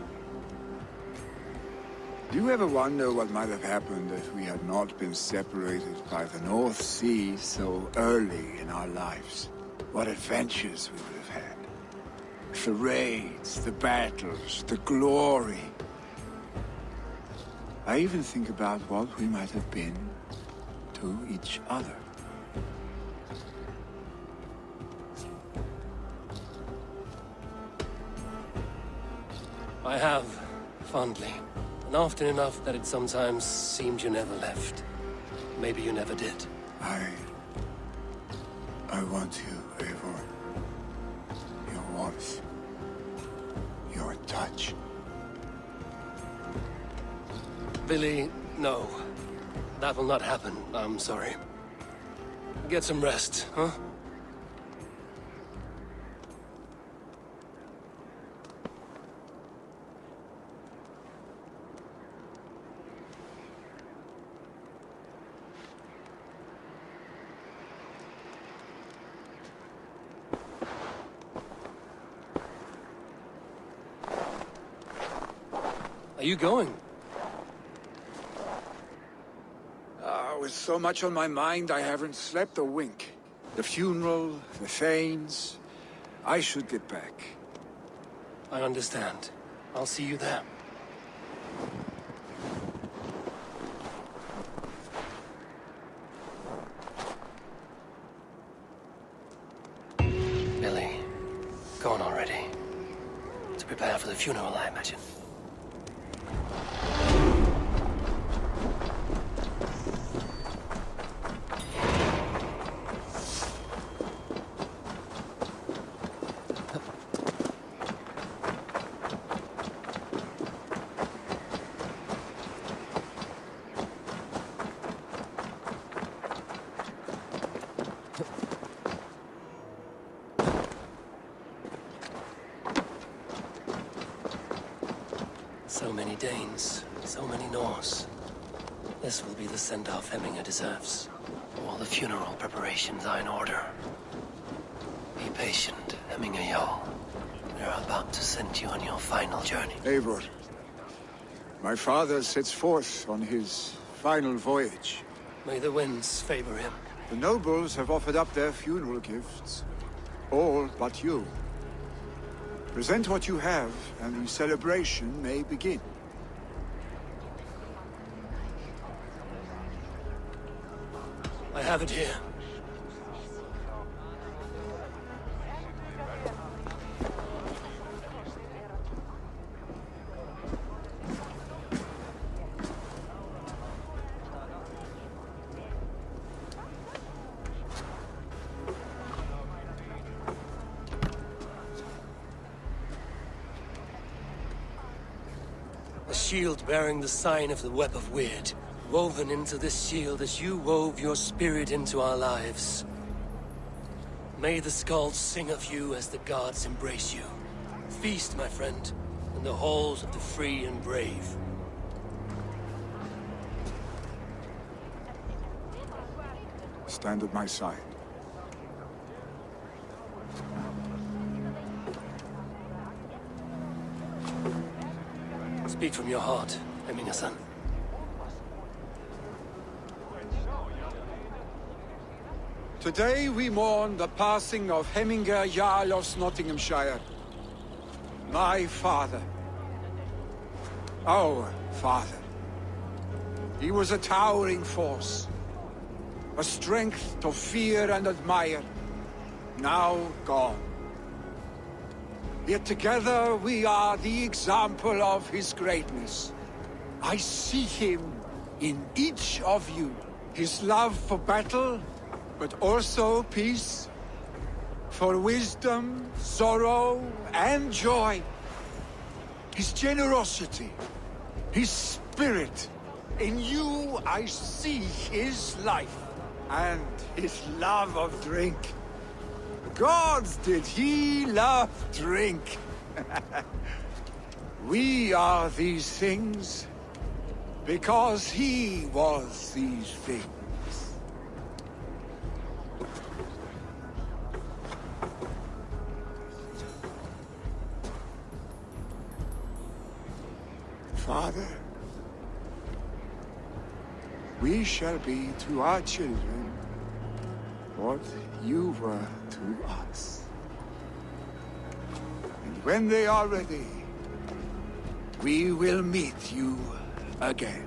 Do you ever wonder what might have happened if we had not been separated by the North Sea so early in our lives? What adventures we would have had. The raids, the battles, the glory. I even think about what we might have been to each other. I have, fondly. And often enough that it sometimes seemed you never left. Maybe you never did. I want you, Eivor. Your warmth. Your touch. Vili, no. That will not happen. I'm sorry. Get some rest, huh? Are you going? with so much on my mind, I haven't slept a wink. The funeral, the Thanes. I should get back. I understand. I'll see you there. Billy, go on already. To prepare for the funeral, I imagine. So many Danes, so many Norse. This will be the send-off Hemminger deserves. All the funeral preparations are in order. Be patient, Hemminger Jarl. We are about to send you on your final journey. Eivor, my father sets forth on his final voyage. May the winds favor him. The nobles have offered up their funeral gifts. All but you. Present what you have, and the celebration may begin. I have it here. A shield bearing the sign of the Web of Weird, woven into this shield as you wove your spirit into our lives. May the skalds sing of you as the gods embrace you. Feast, my friend, in the halls of the free and brave. Stand at my side. Speak from your heart, Hemminger-son. Today we mourn the passing of Hemminger Jarl of Nottinghamshire. My father. Our father. He was a towering force. A strength to fear and admire. Now gone. Yet together we are the example of his greatness. I see him in each of you. His love for battle, but also peace. For wisdom, sorrow, and joy. His generosity, his spirit. In you I see his life, and his love of drink. Gods, did he love drink! We are these things because he was these things. Father, we shall be to our children what you were to us. And when they are ready, we will meet you again.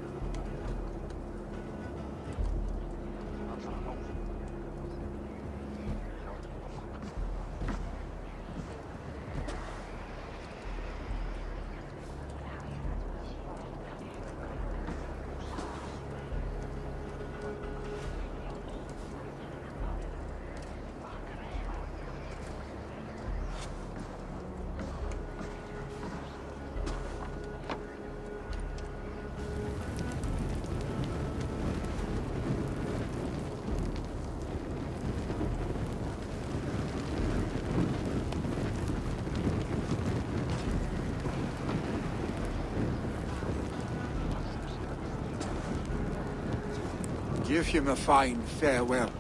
Give him a fine farewell.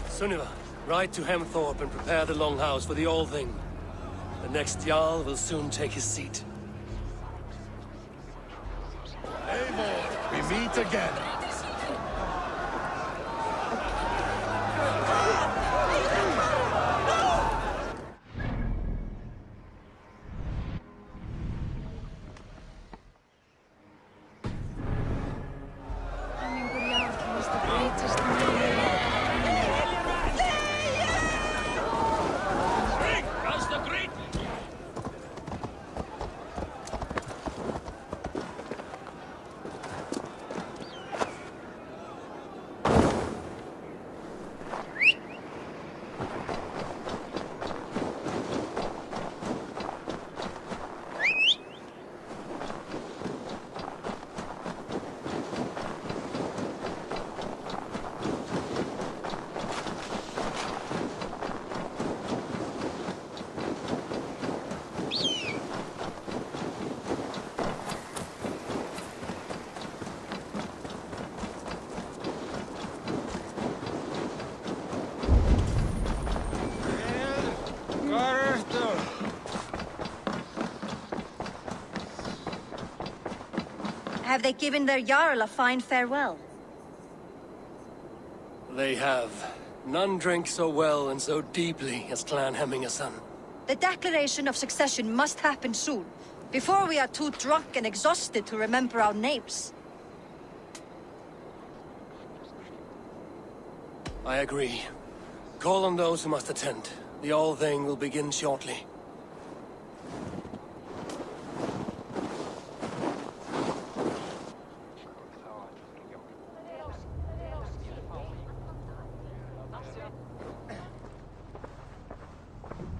Sunniva, Ride to Hemthorpe and prepare the Longhouse for the All-Thing. The next Jarl will soon take his seat. Eivor, we meet again. Have they given their Jarl a fine farewell? They have. None drank so well and so deeply as Clan Hemmingerson. The declaration of succession must happen soon, before we are too drunk and exhausted to remember our names. I agree. Call on those who must attend. The All-Thing will begin shortly.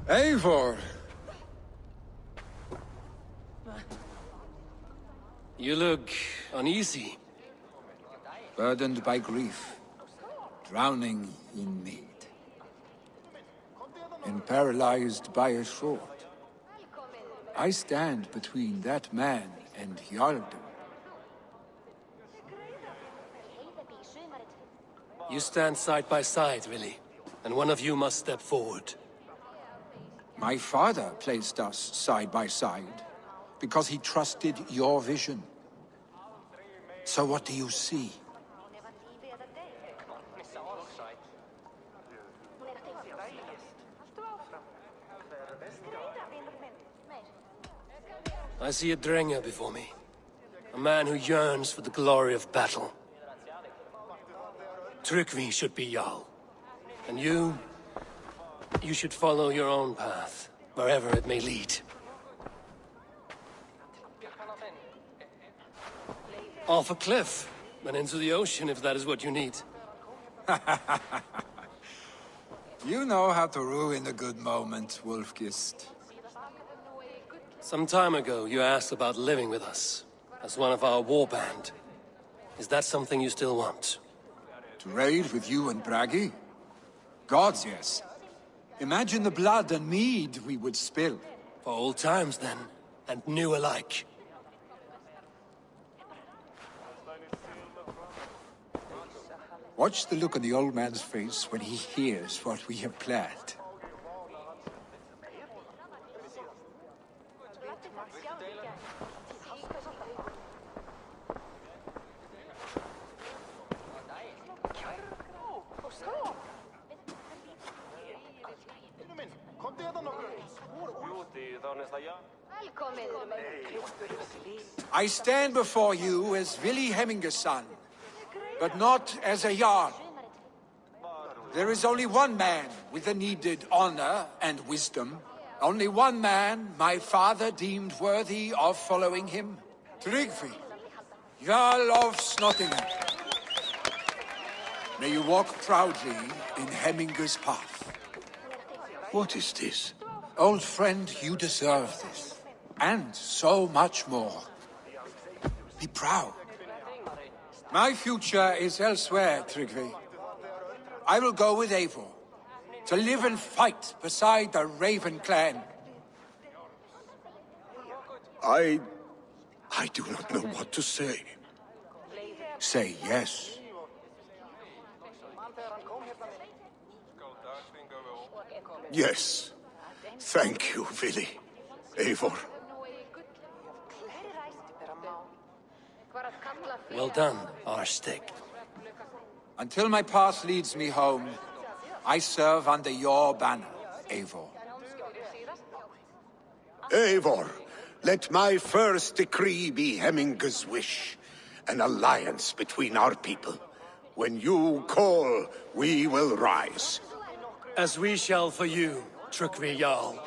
Eivor! You look uneasy. Burdened by grief, drowning in mead, and paralyzed by a sword. I stand between that man and Jarldom. You stand side by side, really, and one of you must step forward. My father placed us side by side because he trusted your vision. So what do you see? I see a Drenger before me. A man who yearns for the glory of battle. Tryggvi should be Jarl. And you should follow your own path, wherever it may lead. Off a cliff, and into the ocean if that is what you need. You know how to ruin a good moment, Wolfgist. Some time ago, you asked about living with us, as one of our warband. Is that something you still want? To raid with you and Bragi? Gods, yes. Imagine the blood and mead we would spill. For old times, then, and new alike. Watch the look on the old man's face when he hears what we have planned. I stand before you as Vili Hemmingerson, but not as a Jarl. There is only one man with the needed honor and wisdom. Only one man my father deemed worthy of following him. Tryggvi, Jarl of Snottingham. May you walk proudly in Hemminger's path. What is this? Old friend, you deserve this. And so much more. Be proud. My future is elsewhere, Tryggvi. I will go with Eivor, to live and fight beside the Raven clan. I do not know what to say. Say yes. Yes. Thank you, Vili. Eivor. Well done, Archstick. Until my path leads me home, I serve under your banner, Eivor. Eivor, let my first decree be Hemminger's wish. An alliance between our people. When you call, we will rise. As we shall for you, Trukvi Jarl.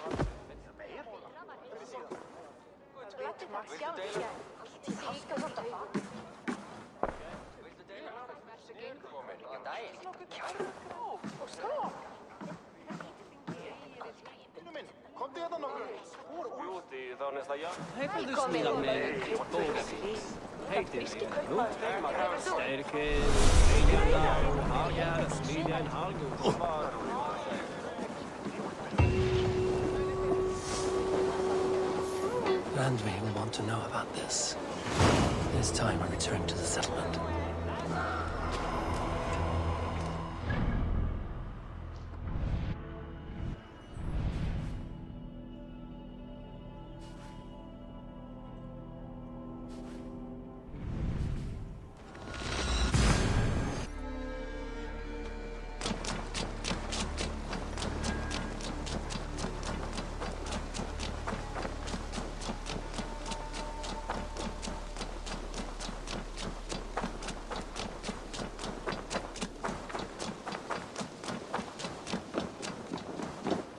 Randvi will want to know about this. It is time I return to the settlement.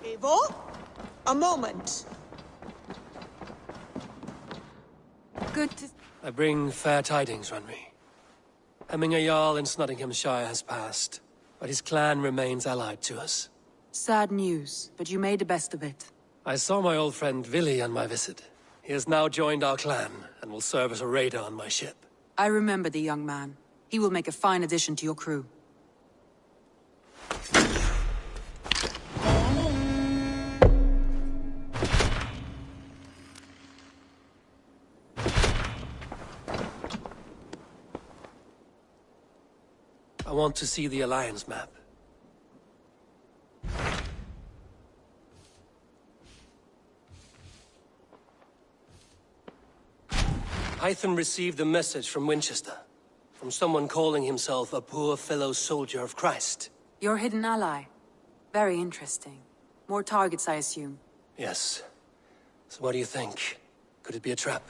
Eivor? A moment. Good to... I bring fair tidings, Randvi. Hemminger Jarl in Nottinghamshire has passed, but his clan remains allied to us. Sad news, but you made the best of it. I saw my old friend Vili on my visit. He has now joined our clan, and will serve as a raider on my ship. I remember the young man. He will make a fine addition to your crew. I want to see the Alliance map. Hytham received a message from Wincestre, from someone calling himself a poor fellow soldier of Christ. Your hidden ally. Very interesting. More targets, I assume. Yes. So what do you think? Could it be a trap?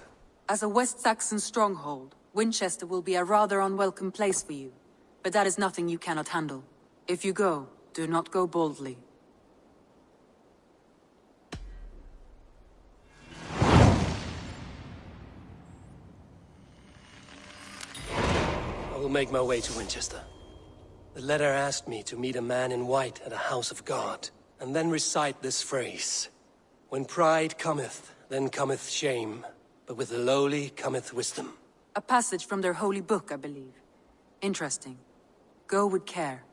As a West Saxon stronghold, Wincestre will be a rather unwelcome place for you. But that is nothing you cannot handle. If you go, do not go boldly. I will make my way to Winchester. The letter asked me to meet a man in white at a house of God, and then recite this phrase. When pride cometh, then cometh shame, but with the lowly cometh wisdom. A passage from their holy book, I believe. Interesting. Go with care.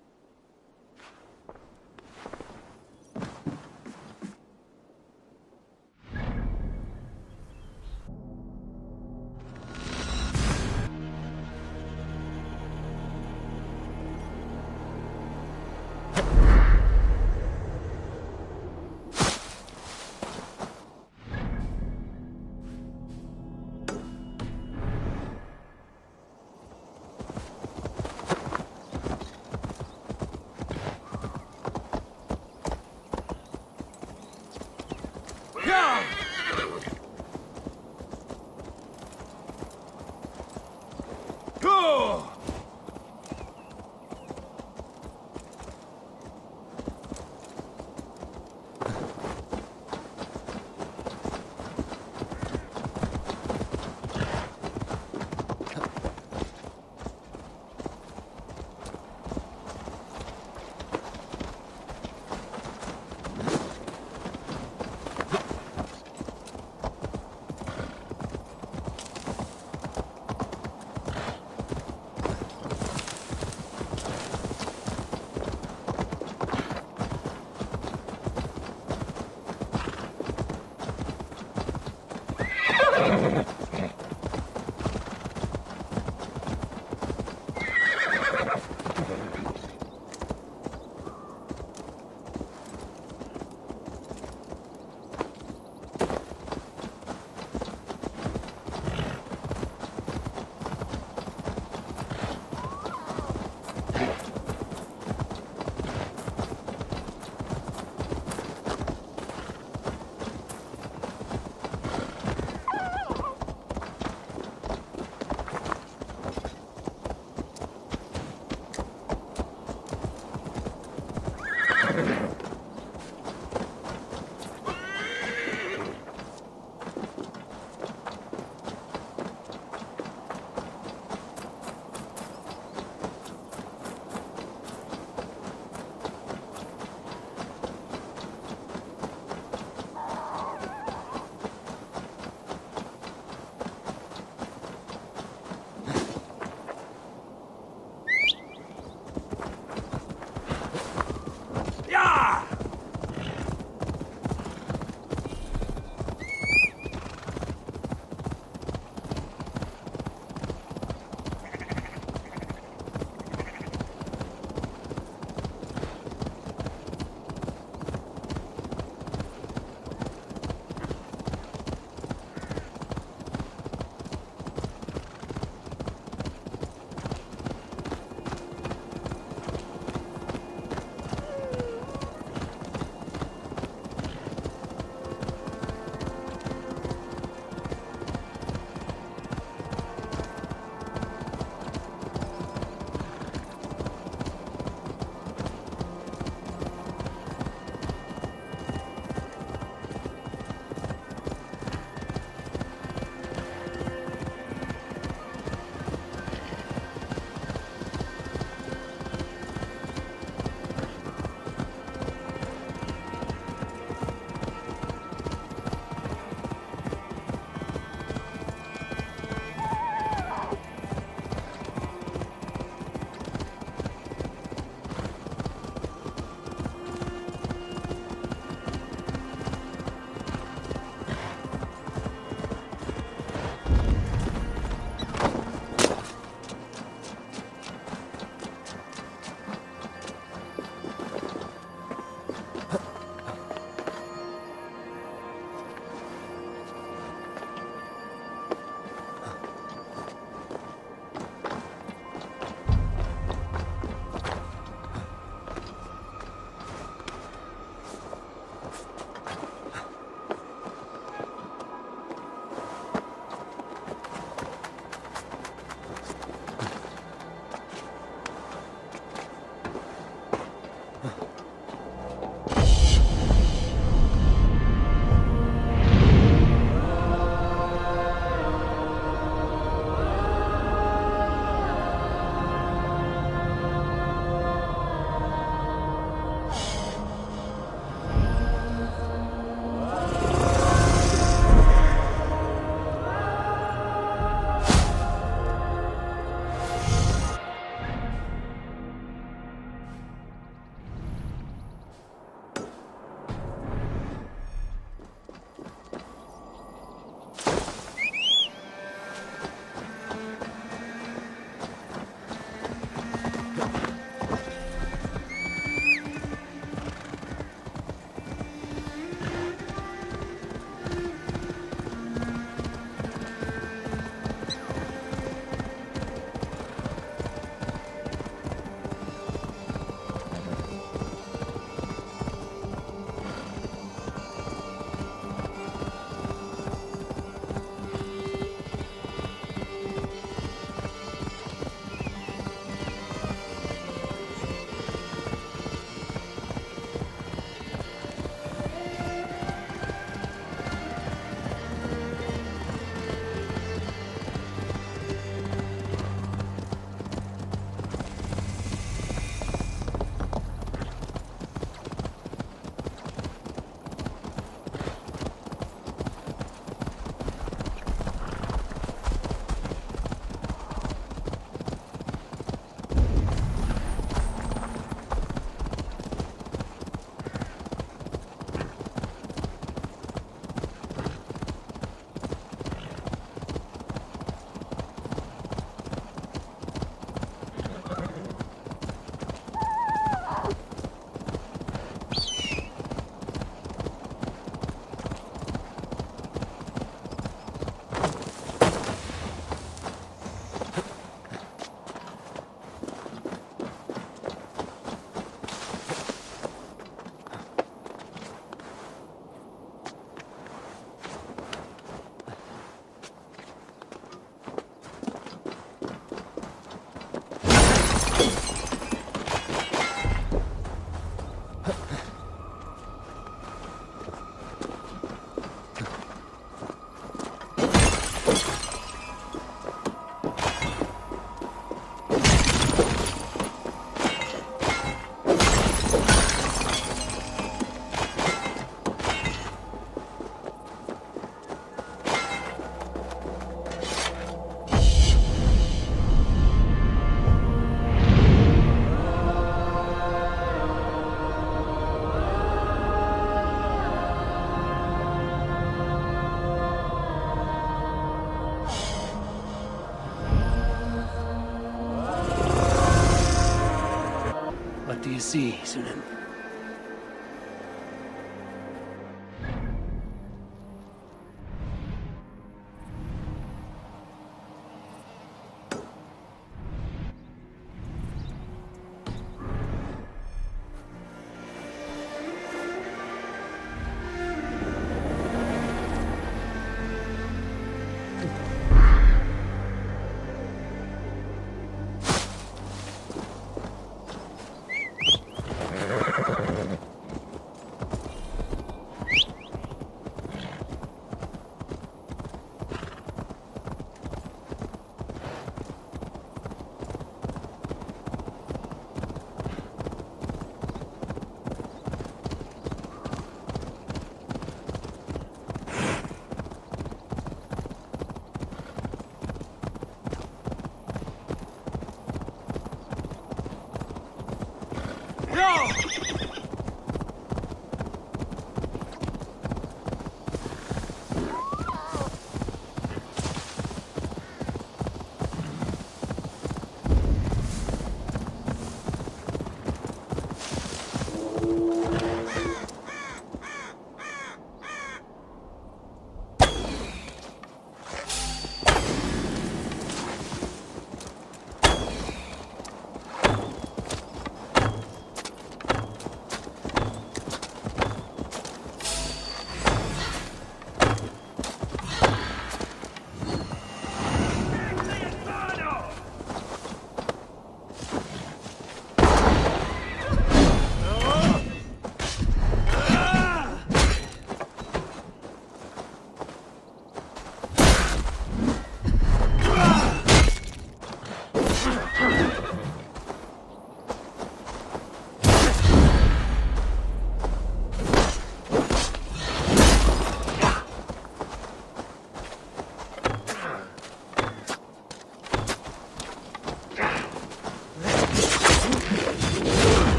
Do you see, Sunan?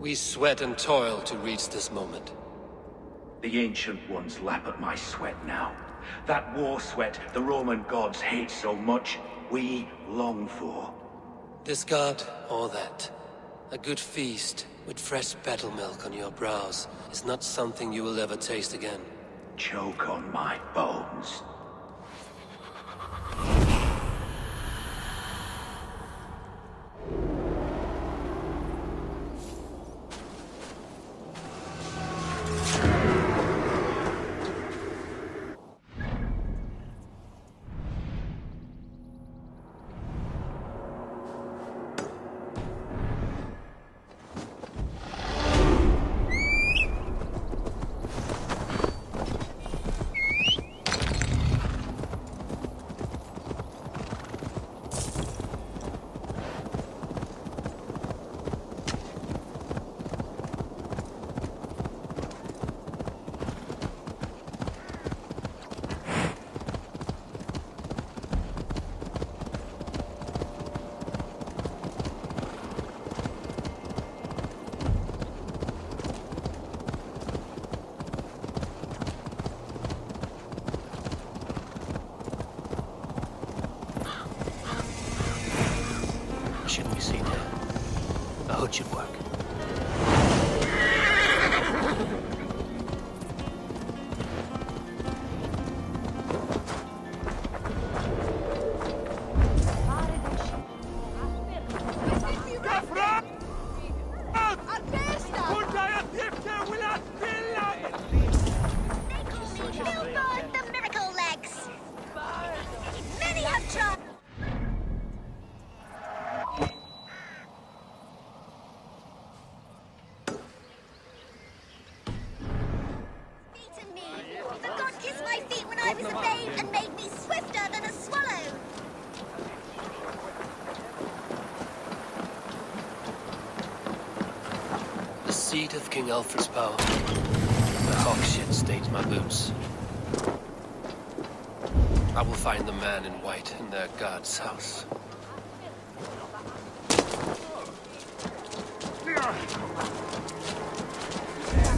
We sweat and toil to reach this moment. The Ancient Ones lap at my sweat now. That war sweat the Roman gods hate so much, we long for. Discard all that. A good feast with fresh battle milk on your brows is not something you will ever taste again. Choke on my bones. Shouldn't be seen here. A hood should work. Seat of King Alfred's power. The hawk shit stains my boots. I will find the man in white in their god's house.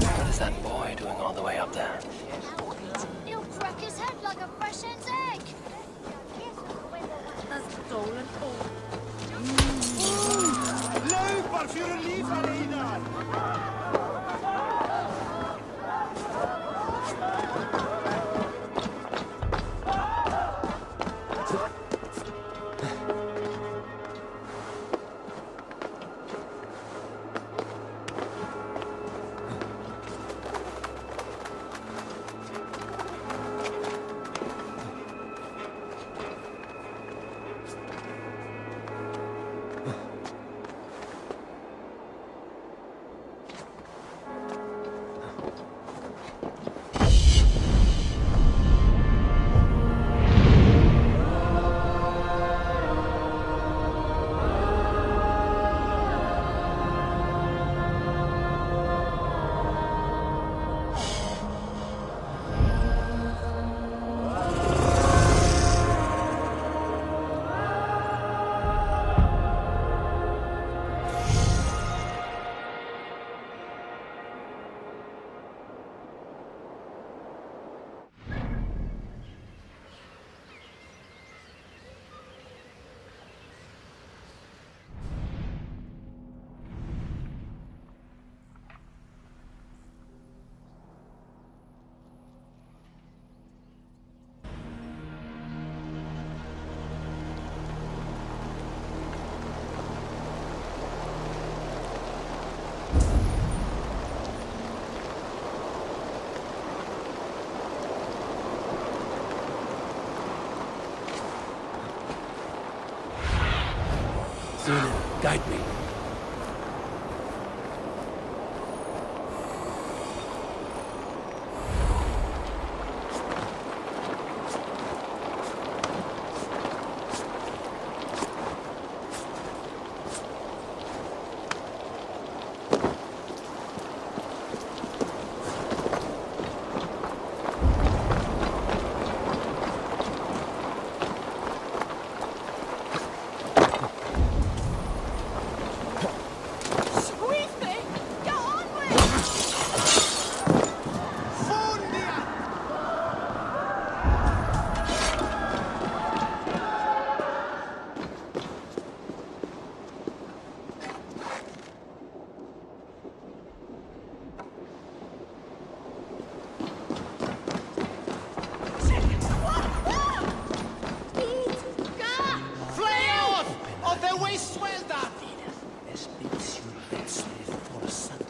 What is that boy doing all the way up there? He'll crack his head like a fresh hen's egg. That's stolen. Loop for relief, Alina! Guide me. swell that!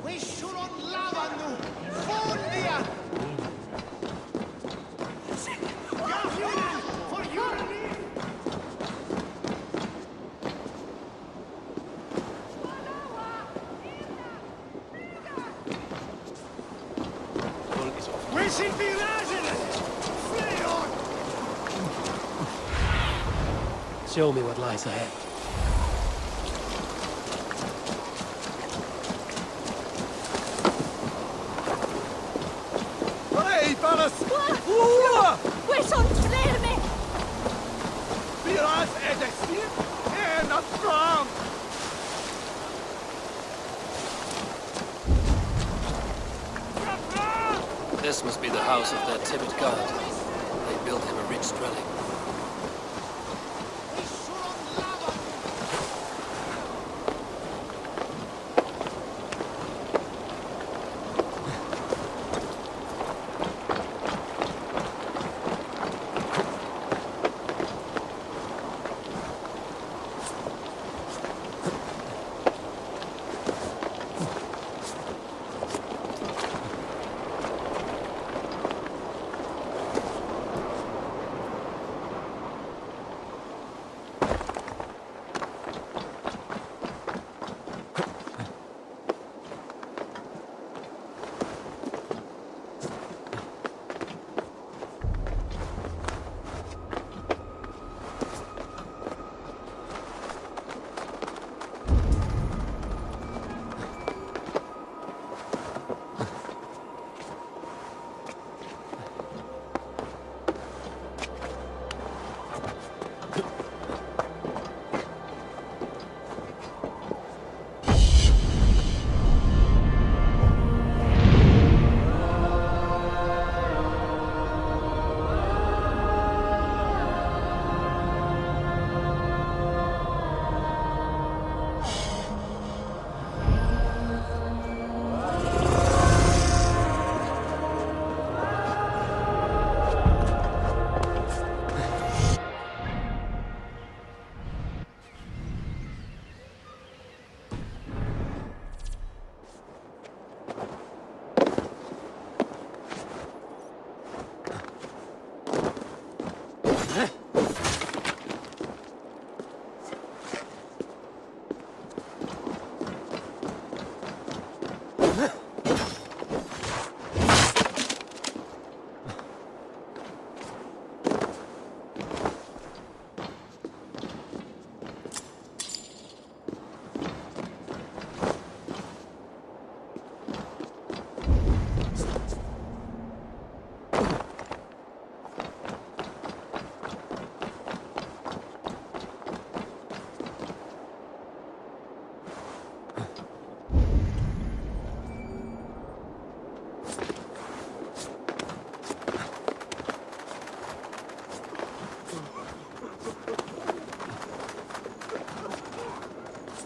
We should on lava nu! Fondia! For you and me! We should be rising! Flee on! Show me what lies ahead. Hey, Ballas! We're on flare me! Biraz edesir, not strong! This must be the house of that timid god. They built him a rich dwelling.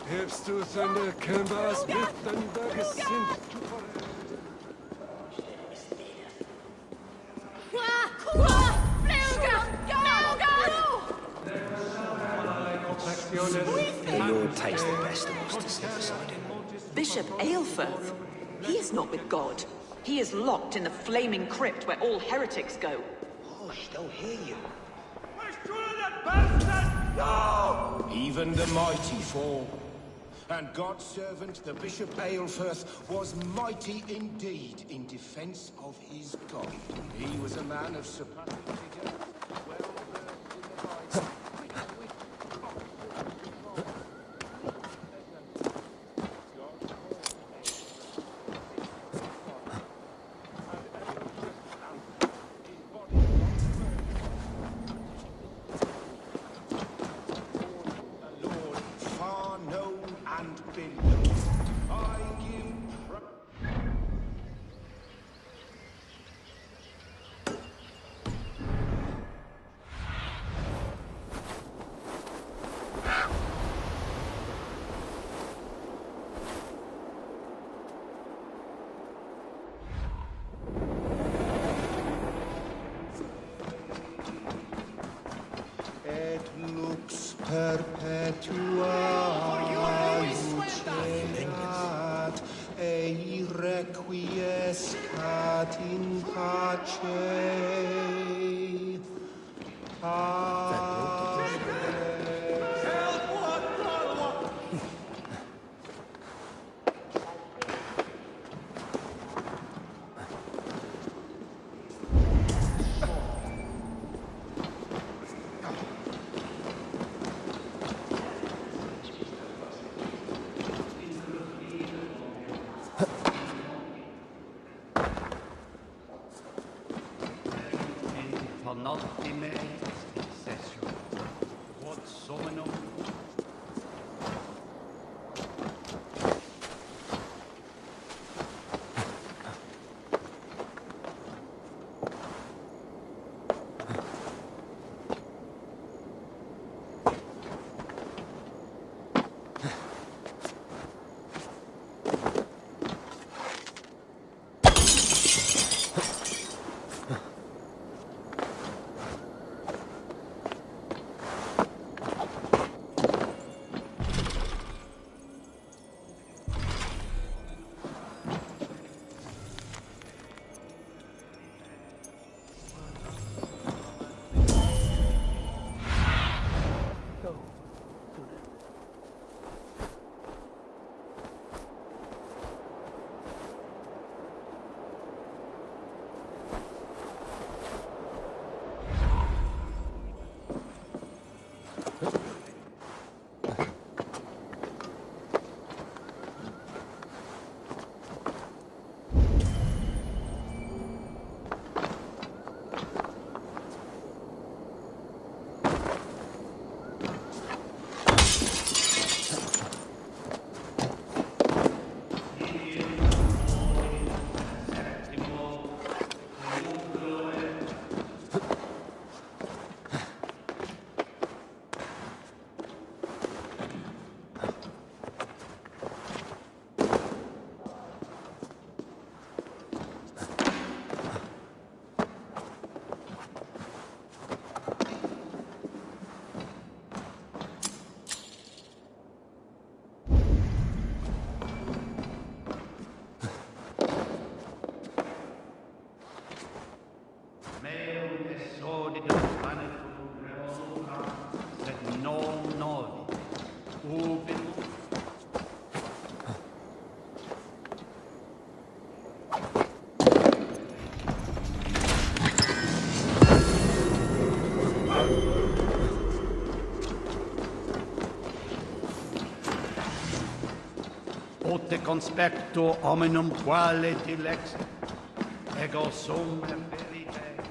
Hilfst du seine Kämpfers miteinander gesinnt zu The Lord takes the best of us to step aside him. Bishop Aelfirth? He is not with God. He is locked in the flaming crypt where all heretics go. Hush, they'll hear you. No! Even the mighty fall. And God's servant, the Bishop Aelfirth, was mighty indeed in defense of his God. He was a man of surpassing figure, well-versed in the Bible. Et lux perpetua Pote conspecto hominum quale dilex, ego sum verite.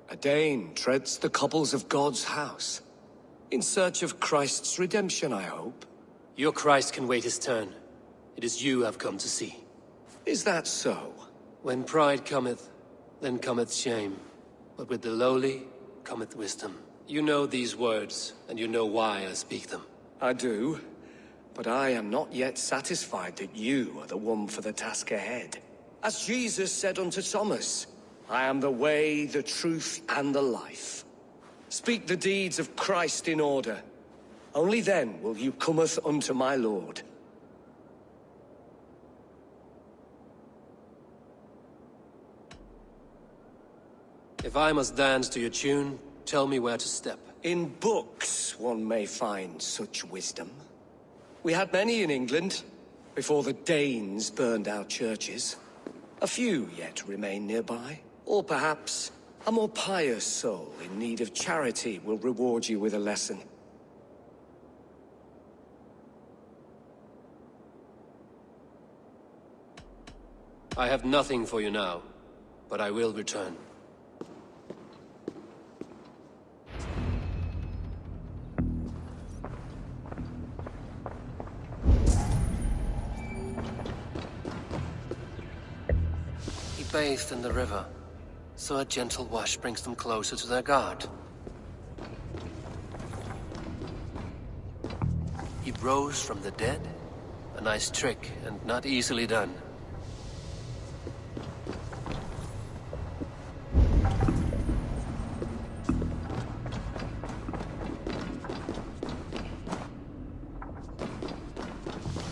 A Dane treads the cobbles of God's house. In search of Christ's redemption, I hope. Your Christ can wait his turn. It is you I've come to see. Is that so? When pride cometh, then cometh shame. But with the lowly cometh wisdom. You know these words, and you know why I speak them. I do. But I am not yet satisfied that you are the one for the task ahead. As Jesus said unto Thomas, I am the way, the truth, and the life. Speak the deeds of Christ in order. Only then will you cometh unto my Lord. If I must dance to your tune, tell me where to step. In books one may find such wisdom. We had many in England, before the Danes burned our churches. A few yet remain nearby. Or perhaps a more pious soul in need of charity will reward you with a lesson. I have nothing for you now, but I will return. He bathed in the river, so a gentle wash brings them closer to their God. He rose from the dead? A nice trick, and not easily done.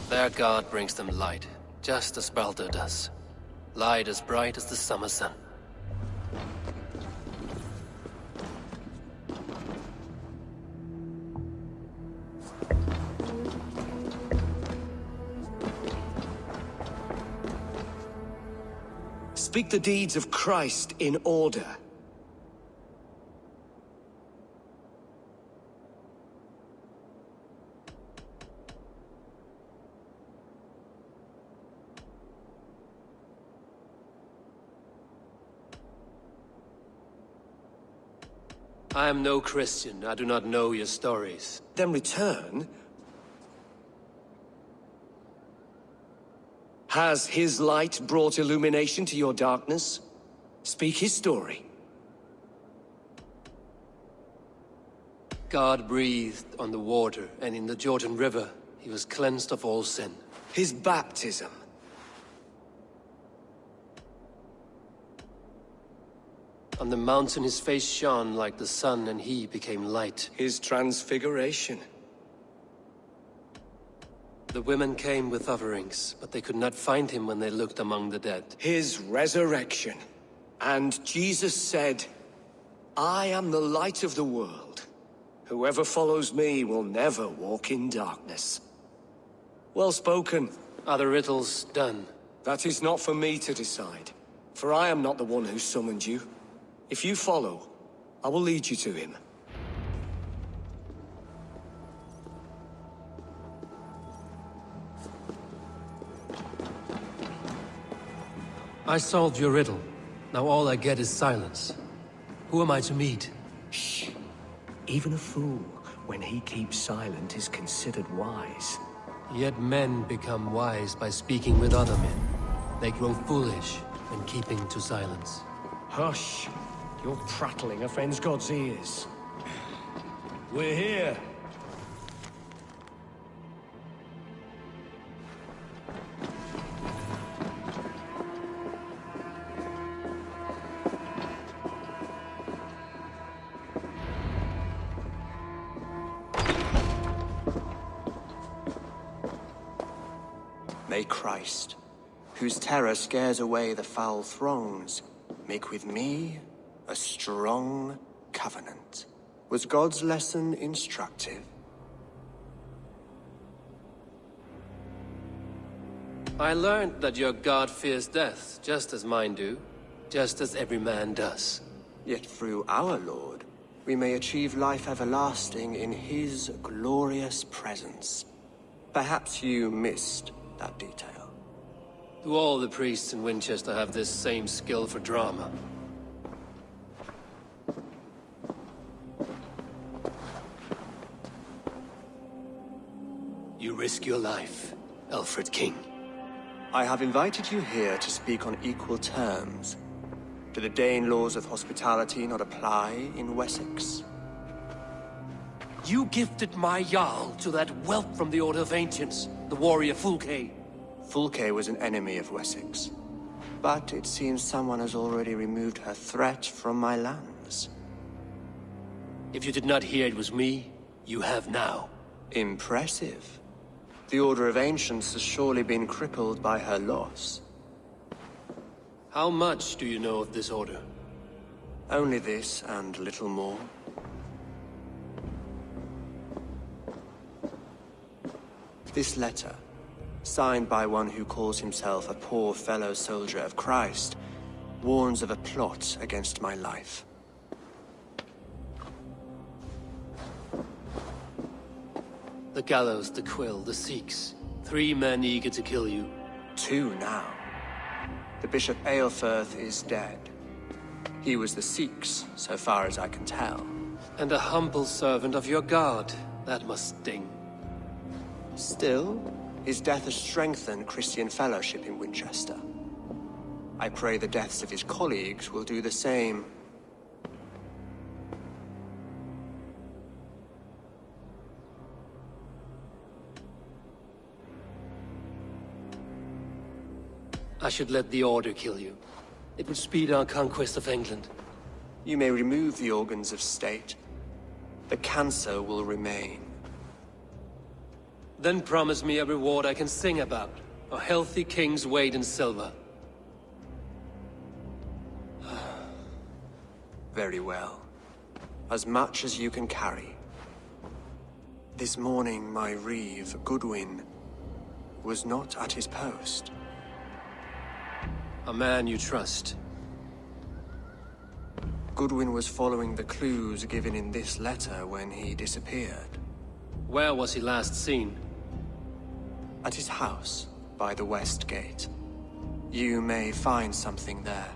Their God brings them light, just as Baldur does. Light as bright as the summer sun. Speak the deeds of Christ in order. I am no Christian. I do not know your stories. Then return. Has his light brought illumination to your darkness? Speak his story. God breathed on the water, and in the Jordan River, he was cleansed of all sin. His baptism. On the mountain his face shone like the sun, and he became light. His transfiguration. The women came with offerings, but they could not find him when they looked among the dead. His resurrection. And Jesus said, I am the light of the world. Whoever follows me will never walk in darkness. Well spoken. Are the riddles done? That is not for me to decide, for I am not the one who summoned you. If you follow, I will lead you to him. I solved your riddle. Now all I get is silence. Who am I to meet? Shh. Even a fool, when he keeps silent, is considered wise. Yet men become wise by speaking with other men. They grow foolish when keeping to silence. Hush. Your prattling offends God's ears. We're here. May Christ, whose terror scares away the foul throngs, make with me a strong covenant. Was God's lesson instructive? I learned that your God fears death, just as mine do, just as every man does. Yet through our Lord, we may achieve life everlasting in his glorious presence. Perhaps you missed that detail. Do all the priests in Wincestre have this same skill for drama? You risk your life, Alfred King. I have invited you here to speak on equal terms. Do the Dane laws of hospitality not apply in Wessex? You gifted my Jarl to that whelp from the Order of Ancients, the warrior Fulke. Fulke was an enemy of Wessex. But it seems someone has already removed her threat from my lands. If you did not hear it was me, you have now. Impressive. The Order of Ancients has surely been crippled by her loss. How much do you know of this order? Only this and little more. This letter, signed by one who calls himself a poor fellow soldier of Christ, warns of a plot against my life. The gallows, the quill, the Sikhs. 3 men eager to kill you. 2 now. The Bishop Eilfirth is dead. He was the Sikhs, so far as I can tell. And a humble servant of your god. That must sting. Still, his death has strengthened Christian fellowship in Winchester. I pray the deaths of his colleagues will do the same. I should let the Order kill you. It would speed our conquest of England. You may remove the organs of state. The cancer will remain. Then promise me a reward I can sing about. A healthy king's weight in silver. Very well. As much as you can carry. This morning, my reeve, Goodwin, was not at his post. A man you trust. Goodwin was following the clues given in this letter when he disappeared. Where was he last seen? At his house, by the West Gate. You may find something there.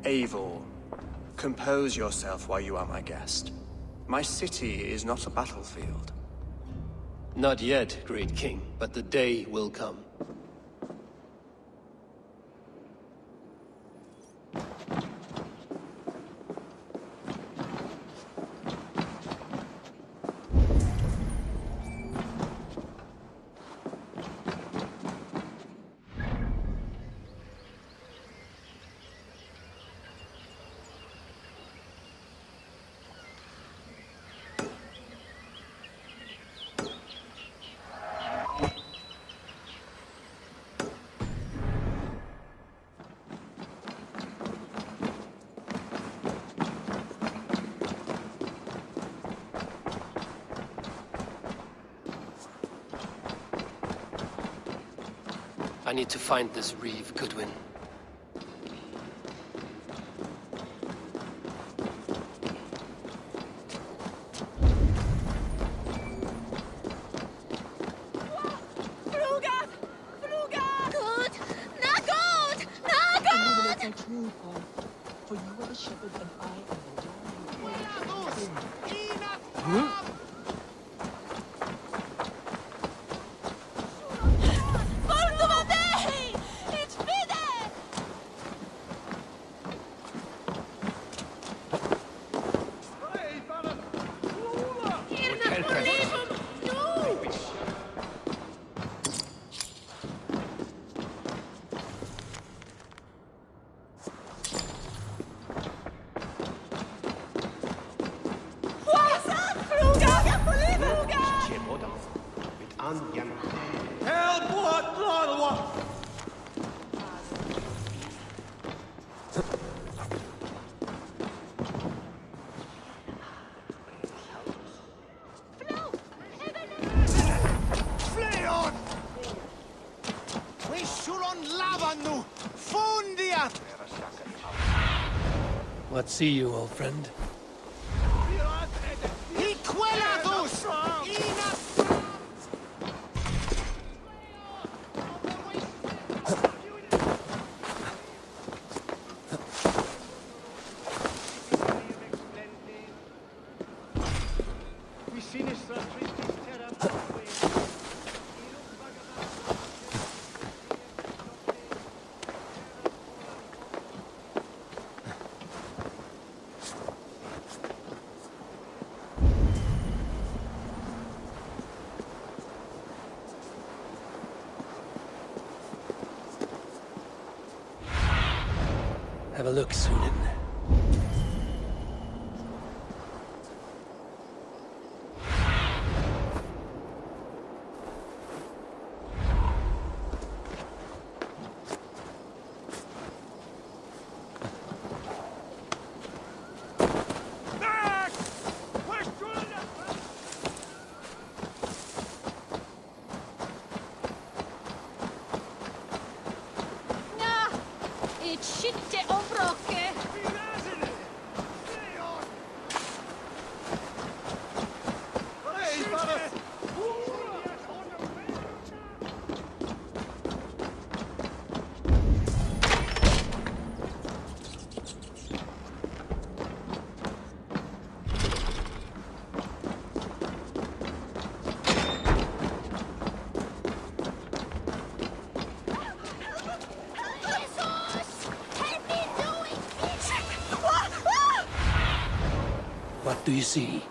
Eivor, compose yourself while you are my guest. My city is not a battlefield. Not yet, great king, but the day will come. I need to find this reeve, Goodwin. What see you, old friend? He quella sinistra tristis terra Have a look, Sunan. What do you see?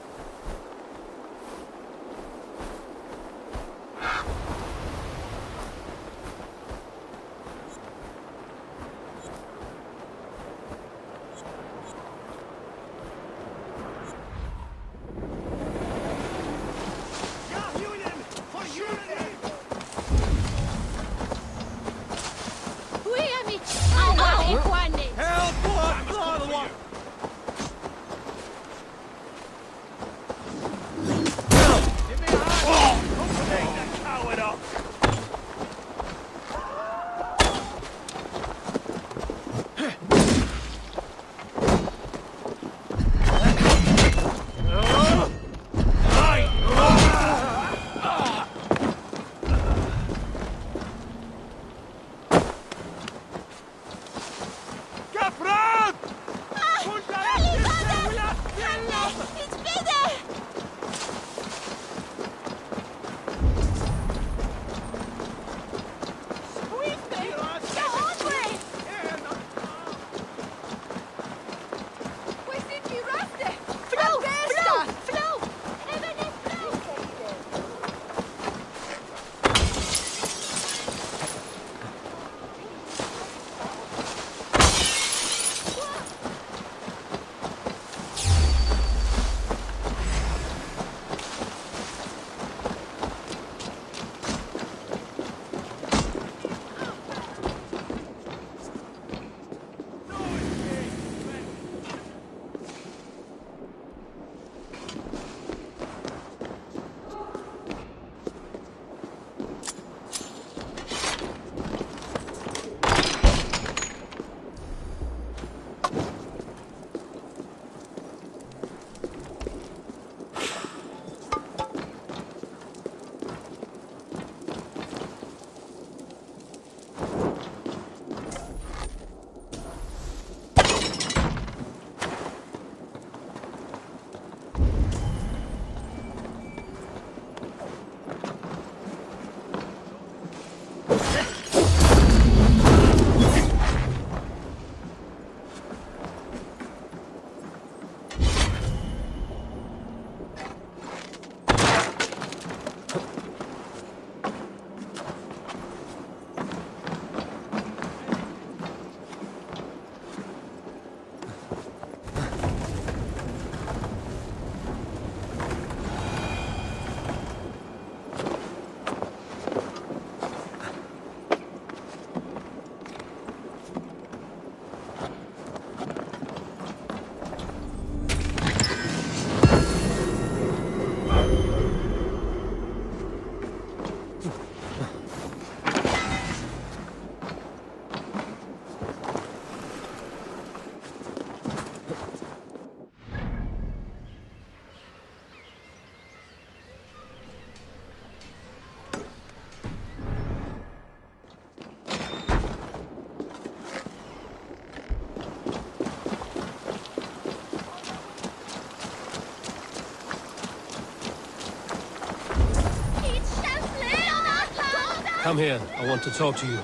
Come here. I want to talk to you.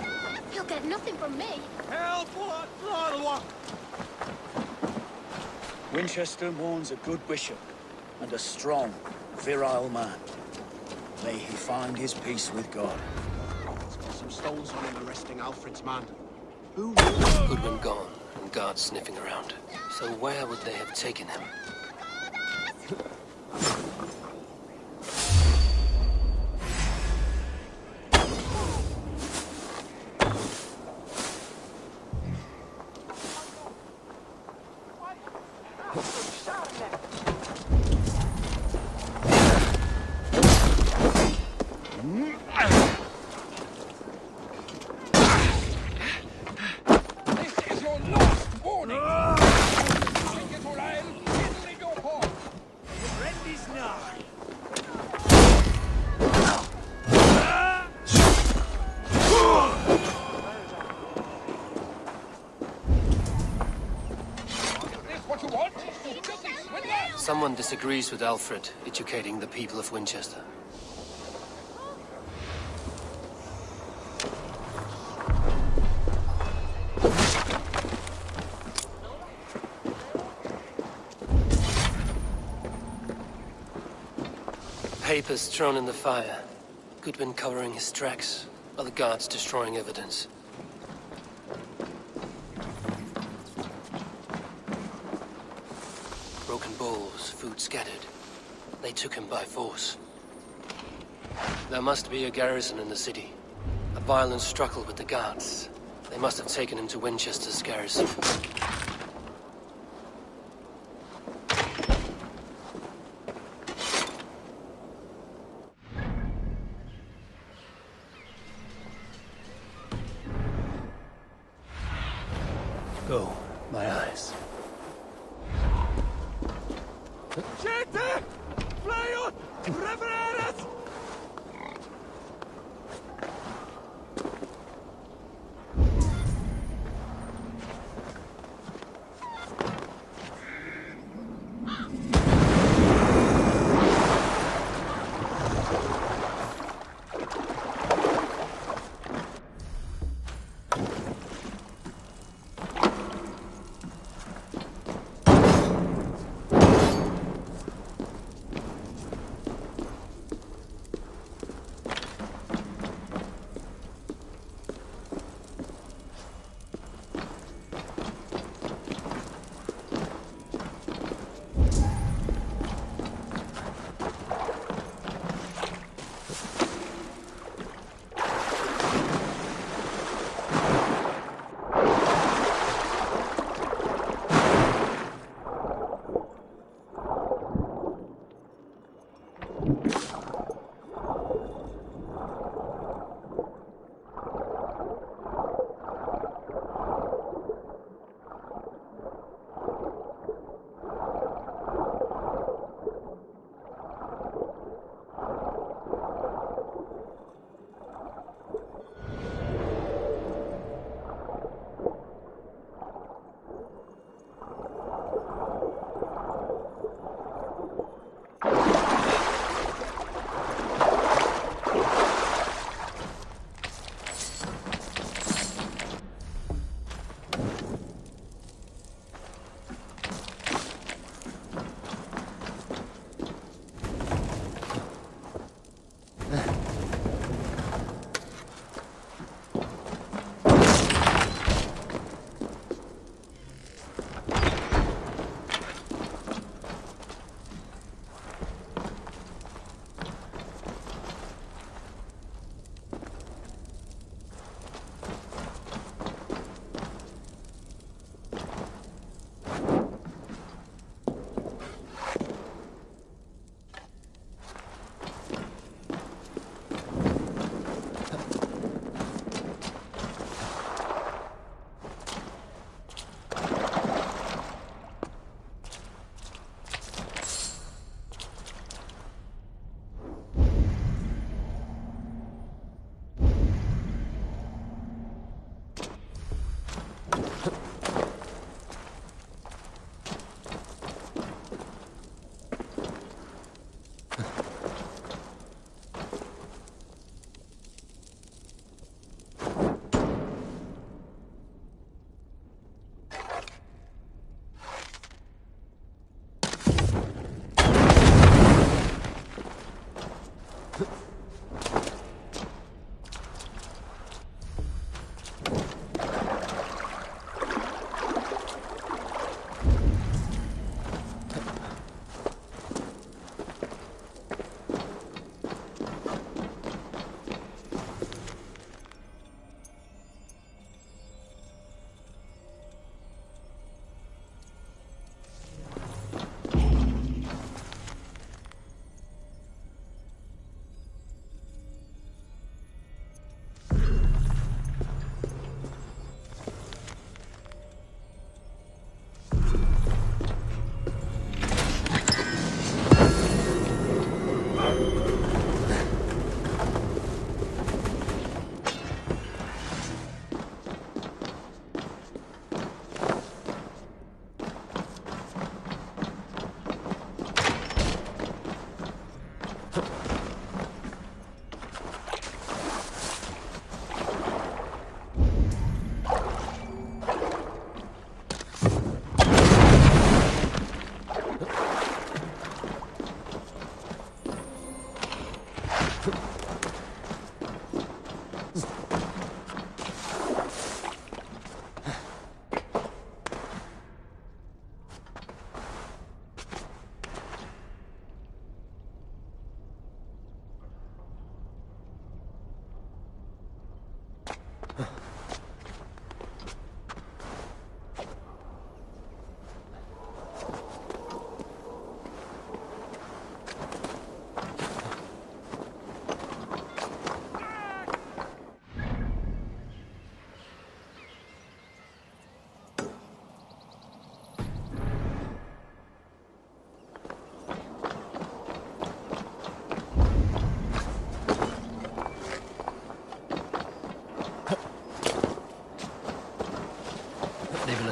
You'll get nothing from me. Help! What? Wincestre mourns a good bishop and a strong, virile man. May he find his peace with God. He's got some stones on him arresting Alfred's man. Who? Goodwin gone, and guards sniffing around. So where would they have taken him? Someone disagrees with Alfred educating the people of Winchester. Papers thrown in the fire. Goodwin covering his tracks, while the guards destroying evidence. Broken bowls, food scattered. They took him by force. There must be a garrison in the city. A violent struggle with the guards. They must have taken him to Winchester's garrison. Go, my eyes. Siete! Flyot! Revereres!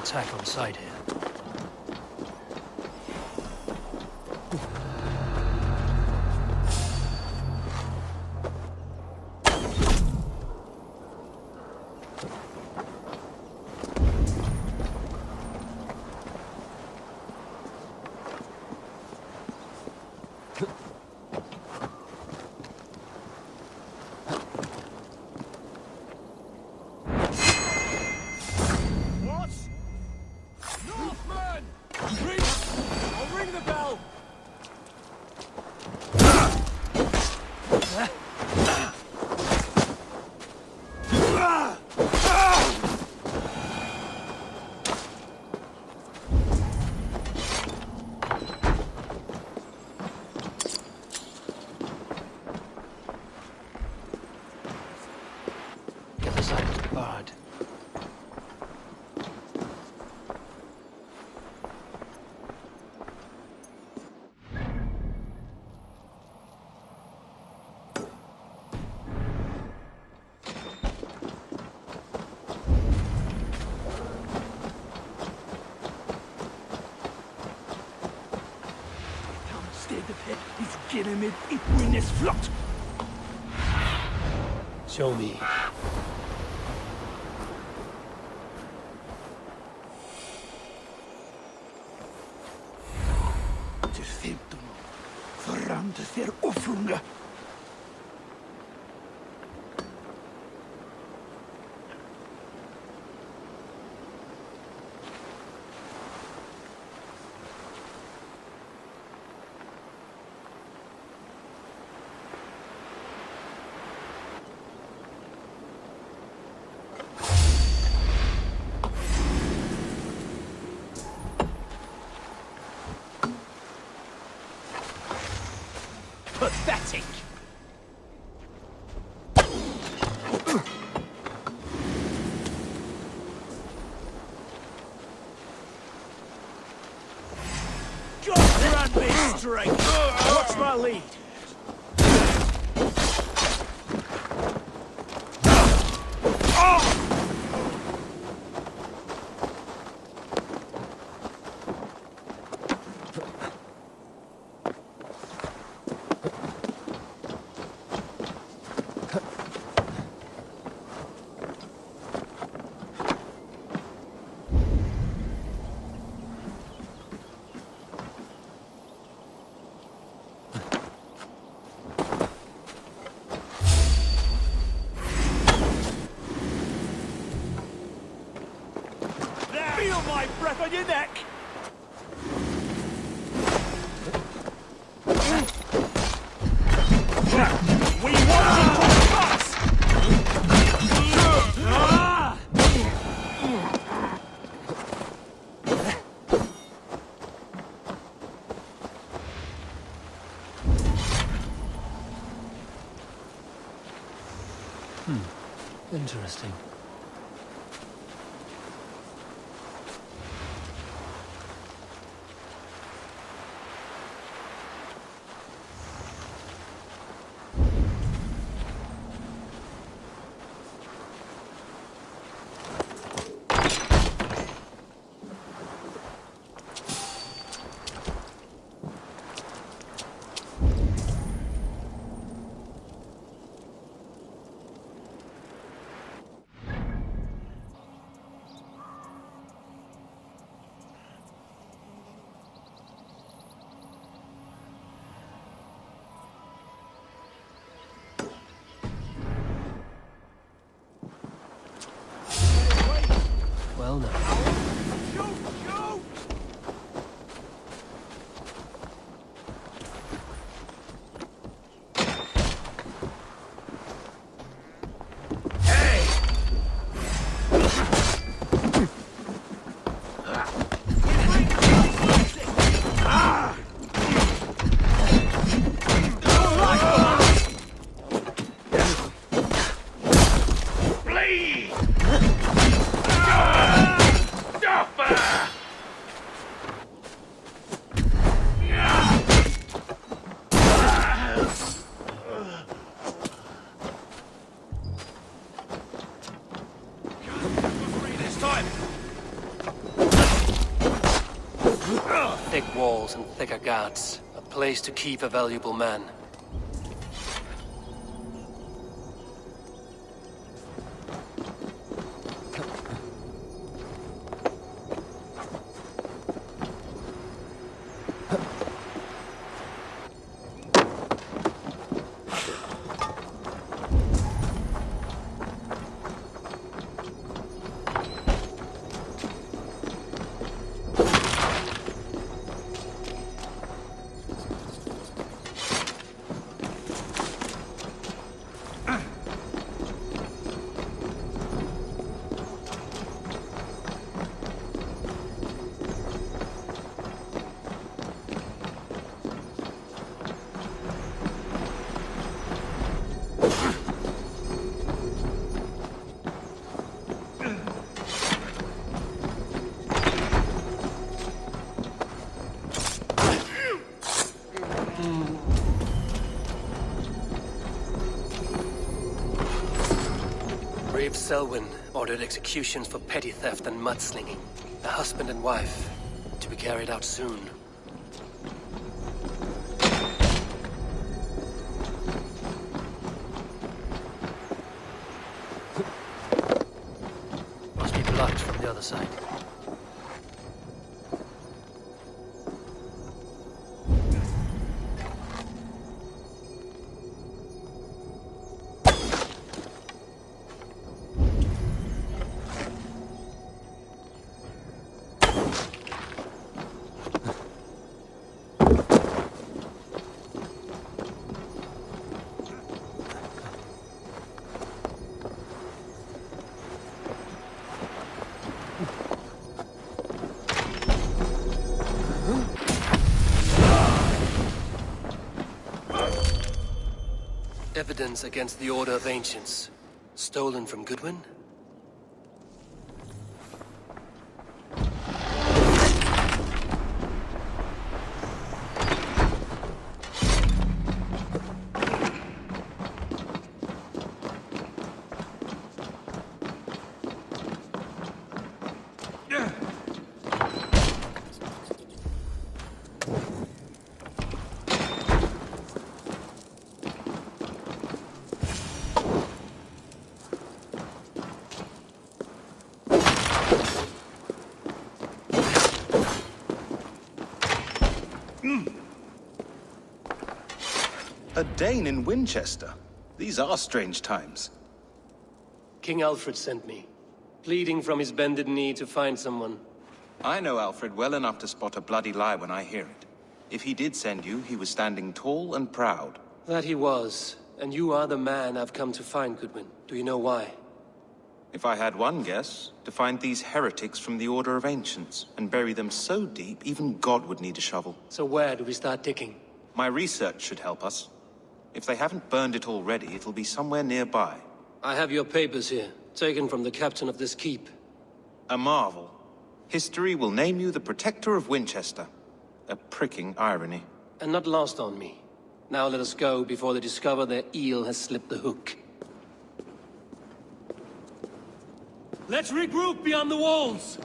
Attack on sight here. Show me. Til 15 år. Verandert der Offrunge. Pathetic! God grant me strength! Watch my lead! Feel my breath on your neck! We want it to pass! Interesting. Well now. Thick walls and thicker guards. A place to keep a valuable man. Selwyn ordered executions for petty theft and mudslinging. A husband and wife, to be carried out soon. Must be blocked from the other side. Evidence against the Order of Ancients. Stolen from Goodwin? A Dane in Wincestre. These are strange times. King Alfred sent me, pleading from his bended knee to find someone. I know Alfred well enough to spot a bloody lie when I hear it. If he did send you, he was standing tall and proud. That he was, and you are the man I've come to find, Goodwin. Do you know why? If I had one guess, to find these heretics from the Order of Ancients, and bury them so deep, even God would need a shovel. So where do we start digging? My research should help us. If they haven't burned it already, it'll be somewhere nearby. I have your papers here, taken from the captain of this keep. A marvel. History will name you the Protector of Wincestre. A pricking irony. And not lost on me. Now let us go before they discover their eel has slipped the hook. Let's regroup beyond the walls!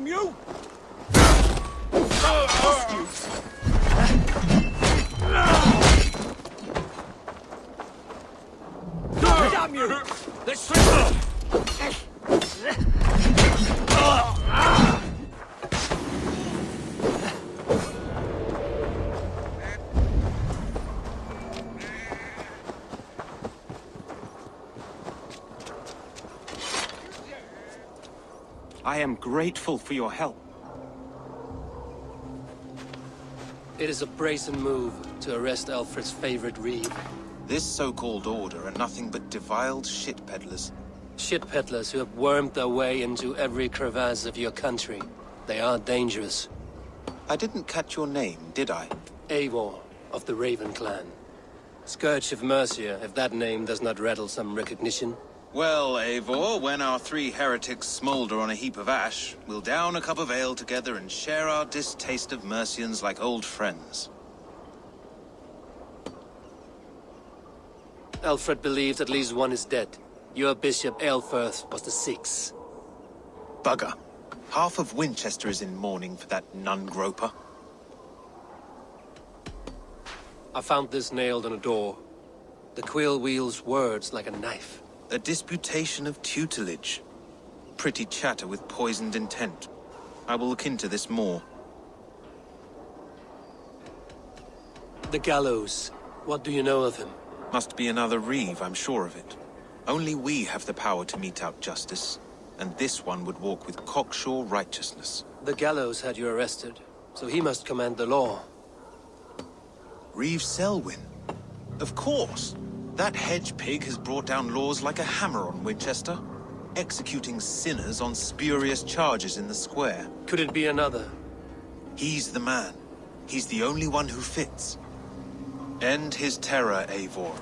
Damn you! Damn you! Let's I am grateful for your help. It is a brazen move to arrest Alfred's favorite reeve. This so-called order are nothing but deviled shit peddlers. Shit peddlers who have wormed their way into every crevasse of your country. They are dangerous. I didn't catch your name, did I? Eivor, of the Raven clan. Scourge of Mercia, if that name does not rattle some recognition. Well, Eivor, when our three heretics smolder on a heap of ash, we'll down a cup of ale together and share our distaste of Mercians like old friends. Alfred believes at least one is dead. Your bishop, Aelfirth, was the sixth. Bugger. Half of Wincestre is in mourning for that nun-groper. I found this nailed on a door. The quill wields words like a knife. A disputation of tutelage. Pretty chatter with poisoned intent. I will look into this more. The gallows. What do you know of him? Must be another reeve, I'm sure of it. Only we have the power to mete out justice, and this one would walk with cocksure righteousness. The gallows had you arrested, so he must command the law. Reeve Selwyn? Of course! That hedge pig has brought down laws like a hammer on Winchester, executing sinners on spurious charges in the square. Could it be another? He's the man. He's the only one who fits. End his terror, Eivor.